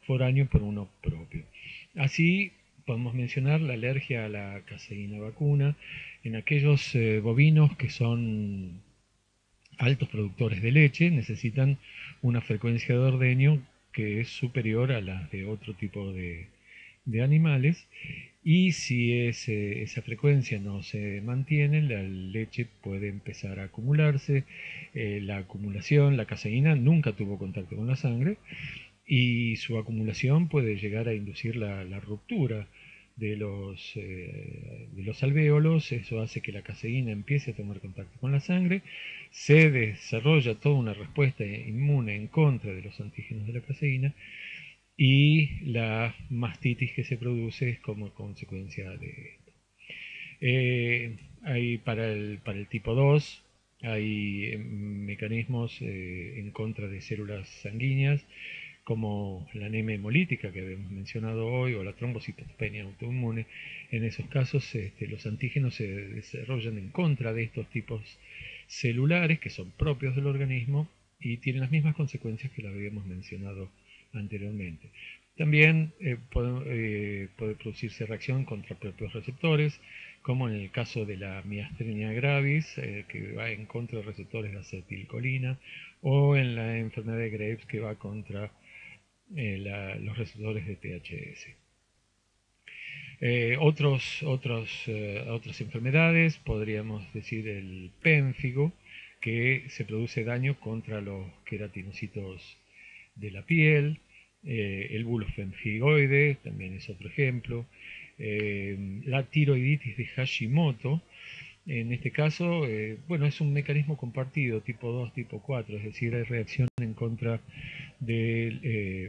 foráneo por uno propio. Así podemos mencionar la alergia a la caseína vacuna en aquellos bovinos que son altos productores de leche, necesitan una frecuencia de ordeño que es superior a la de otro tipo de animales, y si esa frecuencia no se mantiene, la leche puede empezar a acumularse. La acumulación, la caseína nunca tuvo contacto con la sangre y su acumulación puede llegar a inducir la ruptura de los alvéolos. Eso hace que la caseína empiece a tomar contacto con la sangre, se desarrolla toda una respuesta inmune en contra de los antígenos de la caseína y la mastitis que se produce es como consecuencia de esto. Para el tipo 2 hay mecanismos en contra de células sanguíneas como la anemia hemolítica que habíamos mencionado hoy o la trombocitopenia autoinmune. En esos casos los antígenos se desarrollan en contra de estos tipos celulares que son propios del organismo y tienen las mismas consecuencias que las habíamos mencionado anteriormente. También puede producirse reacción contra propios receptores, como en el caso de la miastenia gravis, que va en contra de receptores de acetilcolina, o en la enfermedad de Graves, que va contra los receptores de THS. Otras enfermedades, podríamos decir el pénfigo, que se produce daño contra los queratinocitos de la piel. El bulo pemfigoide también es otro ejemplo. La tiroiditis de Hashimoto, en este caso, bueno, es un mecanismo compartido, tipo 2, tipo 4, es decir, hay reacción en contra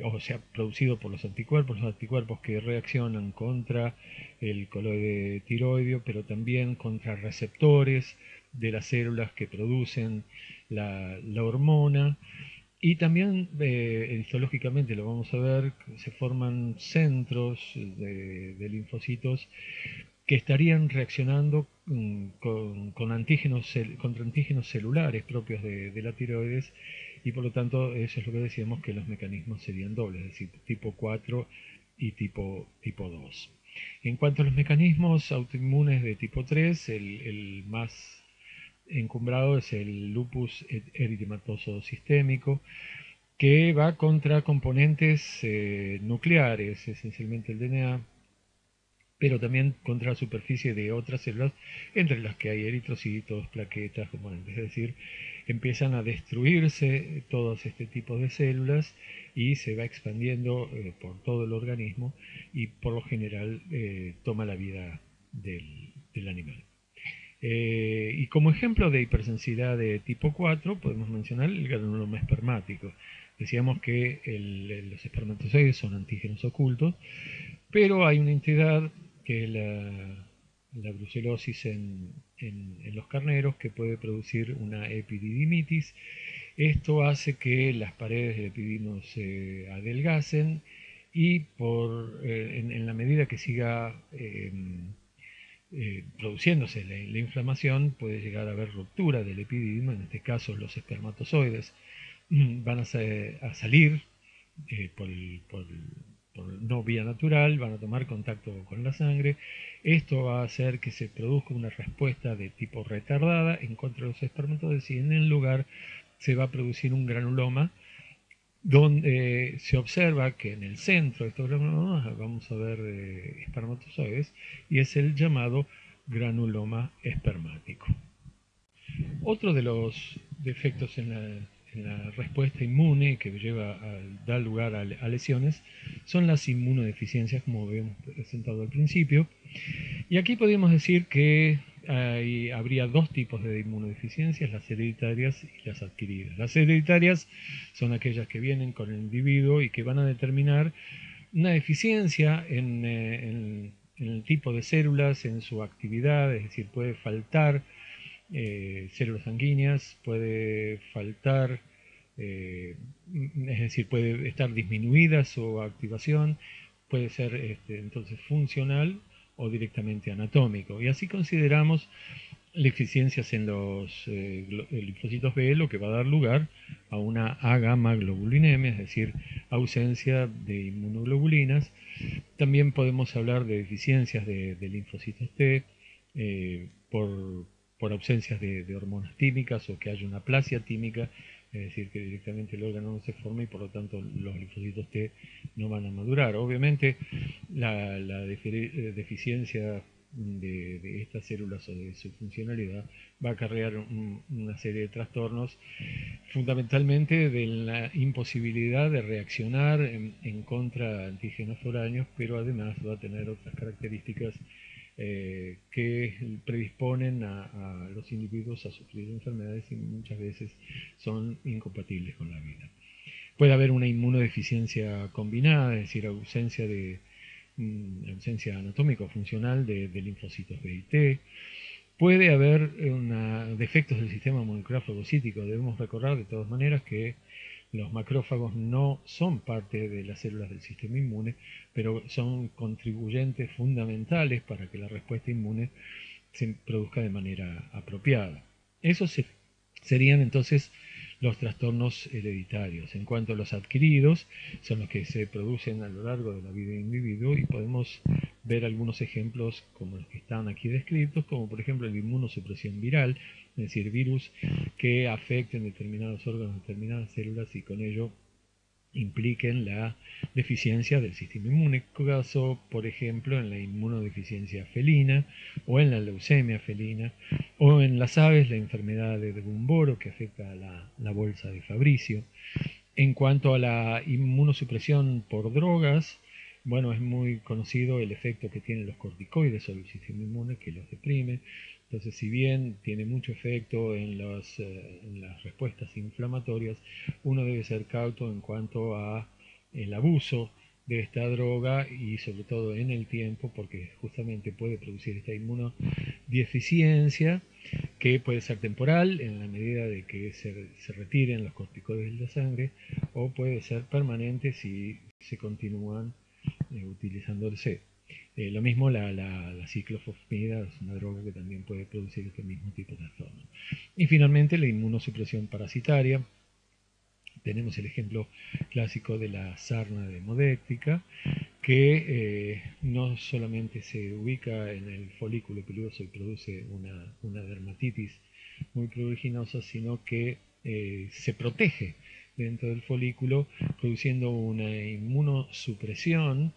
o sea, producido por los anticuerpos que reaccionan contra el coloide tiroideo, pero también contra receptores de las células que producen la hormona. Y también histológicamente lo vamos a ver, se forman centros de linfocitos que estarían reaccionando contra antígenos celulares propios de la tiroides, y por lo tanto eso es lo que decíamos, que los mecanismos serían dobles, es decir, tipo 4 y tipo 2. En cuanto a los mecanismos autoinmunes de tipo 3, el más encumbrado es el lupus eritematoso sistémico, que va contra componentes nucleares, esencialmente el DNA, pero también contra la superficie de otras células, entre las que hay eritrocitos, plaquetas, componentes. Es decir, empiezan a destruirse todos este tipo de células y se va expandiendo por todo el organismo, y por lo general toma la vida del animal. Y como ejemplo de hipersensibilidad de tipo 4 podemos mencionar el granuloma espermático. Decíamos que los espermatozoides son antígenos ocultos, pero hay una entidad que es la brucelosis en los carneros, que puede producir una epididimitis. Esto hace que las paredes del epididimo se adelgacen, y en la medida que siga produciéndose la inflamación, puede llegar a haber ruptura del epididimo. En este caso, los espermatozoides van a salir por no vía natural, van a tomar contacto con la sangre. Esto va a hacer que se produzca una respuesta de tipo retardada en contra de los espermatozoides, y en el lugar se va a producir un granuloma, donde se observa que en el centro de estos granulomas vamos a ver espermatozoides, y es el llamado granuloma espermático. Otro de los defectos en la respuesta inmune que da lugar a lesiones son las inmunodeficiencias, como habíamos presentado al principio. Y aquí podríamos decir que habría dos tipos de inmunodeficiencias: las hereditarias y las adquiridas. Las hereditarias son aquellas que vienen con el individuo y que van a determinar una deficiencia en el tipo de células, en su actividad, es decir, puede faltar células sanguíneas, puede faltar, es decir, puede estar disminuida su activación, puede ser entonces funcional o directamente anatómico. Y así consideramos deficiencias en los linfocitos B, lo que va a dar lugar a una A-gamma globulinemia, es decir, ausencia de inmunoglobulinas. También podemos hablar de deficiencias de linfocitos T por ausencias de hormonas tímicas, o que haya una aplasia tímica, es decir, que directamente el órgano no se forma y por lo tanto los linfocitos T no van a madurar. Obviamente la deficiencia de estas células o de su funcionalidad va a acarrear una serie de trastornos, fundamentalmente de la imposibilidad de reaccionar en contra de antígenos foráneos, pero además va a tener otras características que predisponen a los individuos a sufrir enfermedades, y muchas veces son incompatibles con la vida. Puede haber una inmunodeficiencia combinada, es decir, ausencia anatómica o funcional de linfocitos B y T. Puede haber defectos del sistema monocrófago-cítico. Debemos recordar de todas maneras que los macrófagos no son parte de las células del sistema inmune, pero son contribuyentes fundamentales para que la respuesta inmune se produzca de manera apropiada. Esos serían entonces los trastornos hereditarios. En cuanto a los adquiridos, son los que se producen a lo largo de la vida del individuo, y podemos ver algunos ejemplos como los que están aquí descritos, como por ejemplo la inmunosupresión viral, es decir, virus que afecten determinados órganos, determinadas células y con ello impliquen la deficiencia del sistema inmune, caso por ejemplo en la inmunodeficiencia felina o en la leucemia felina, o en las aves la enfermedad de Gumboro que afecta a la bolsa de Fabricio. En cuanto a la inmunosupresión por drogas, bueno, es muy conocido el efecto que tienen los corticoides sobre el sistema inmune, que los deprime. Entonces, si bien tiene mucho efecto en las respuestas inflamatorias, uno debe ser cauto en cuanto a el abuso de esta droga y sobre todo en el tiempo, porque justamente puede producir esta inmunodeficiencia que puede ser temporal en la medida de que se retiren los corticoides de la sangre, o puede ser permanente si se continúan utilizándose. Lo mismo la ciclofosfamida es una droga que también puede producir este mismo tipo de trastorno. Y finalmente la inmunosupresión parasitaria. Tenemos el ejemplo clásico de la sarna demodéctica, que no solamente se ubica en el folículo piloso y produce una dermatitis muy pruriginosa, sino que se protege dentro del folículo produciendo una inmunosupresión,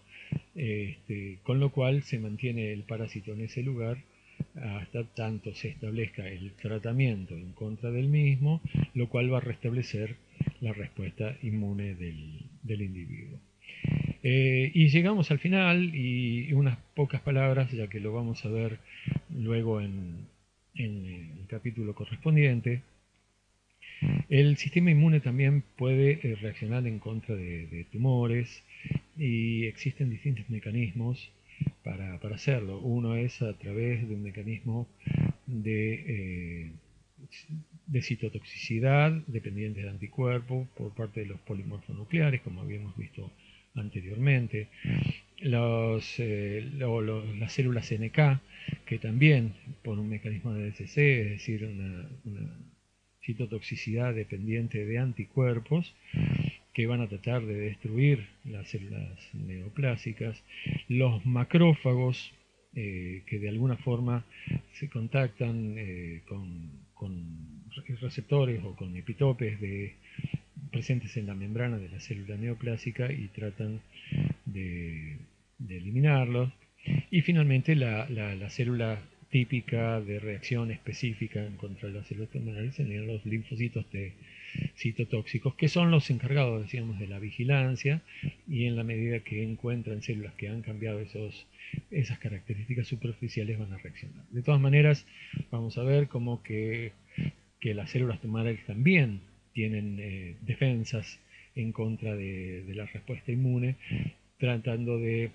con lo cual se mantiene el parásito en ese lugar hasta tanto se establezca el tratamiento en contra del mismo, lo cual va a restablecer la respuesta inmune del individuo. Y llegamos al final, y unas pocas palabras, ya que lo vamos a ver luego en el capítulo correspondiente. El sistema inmune también puede reaccionar en contra de tumores, y existen distintos mecanismos para hacerlo. Uno es a través de un mecanismo de citotoxicidad dependiente de anticuerpos por parte de los polimorfonucleares, como habíamos visto anteriormente. Las células NK, que también por un mecanismo de DCC, es decir, una citotoxicidad dependiente de anticuerpos, que van a tratar de destruir las células neoplásicas. Los macrófagos, que de alguna forma se contactan con receptores o con epitopes presentes en la membrana de la célula neoplásica y tratan de eliminarlos. Y finalmente la célula típica de reacción específica contra las células tumorales serían los linfocitos T citotóxicos, que son los encargados, decíamos, de la vigilancia, y en la medida que encuentran células que han cambiado esas características superficiales van a reaccionar. De todas maneras, vamos a ver cómo que las células tumorales también tienen defensas en contra de la respuesta inmune, tratando de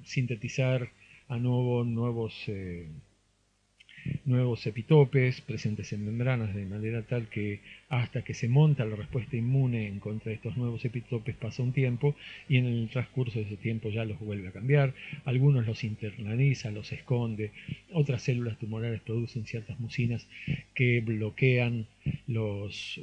sintetizar a nuevos epitopes presentes en membranas, de manera tal que hasta que se monta la respuesta inmune en contra de estos nuevos epitopes pasa un tiempo, y en el transcurso de ese tiempo ya los vuelve a cambiar. Algunos los internaliza, los esconde. Otras células tumorales producen ciertas mucinas que bloquean los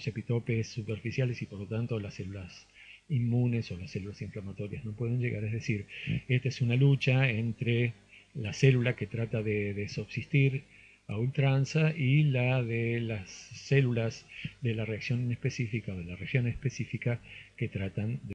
epitopes superficiales, y por lo tanto las células inmunes o las células inflamatorias no pueden llegar. Es decir, esta es una lucha entre la célula que trata de subsistir a ultranza y la de las células de la reacción específica o de la región específica que tratan de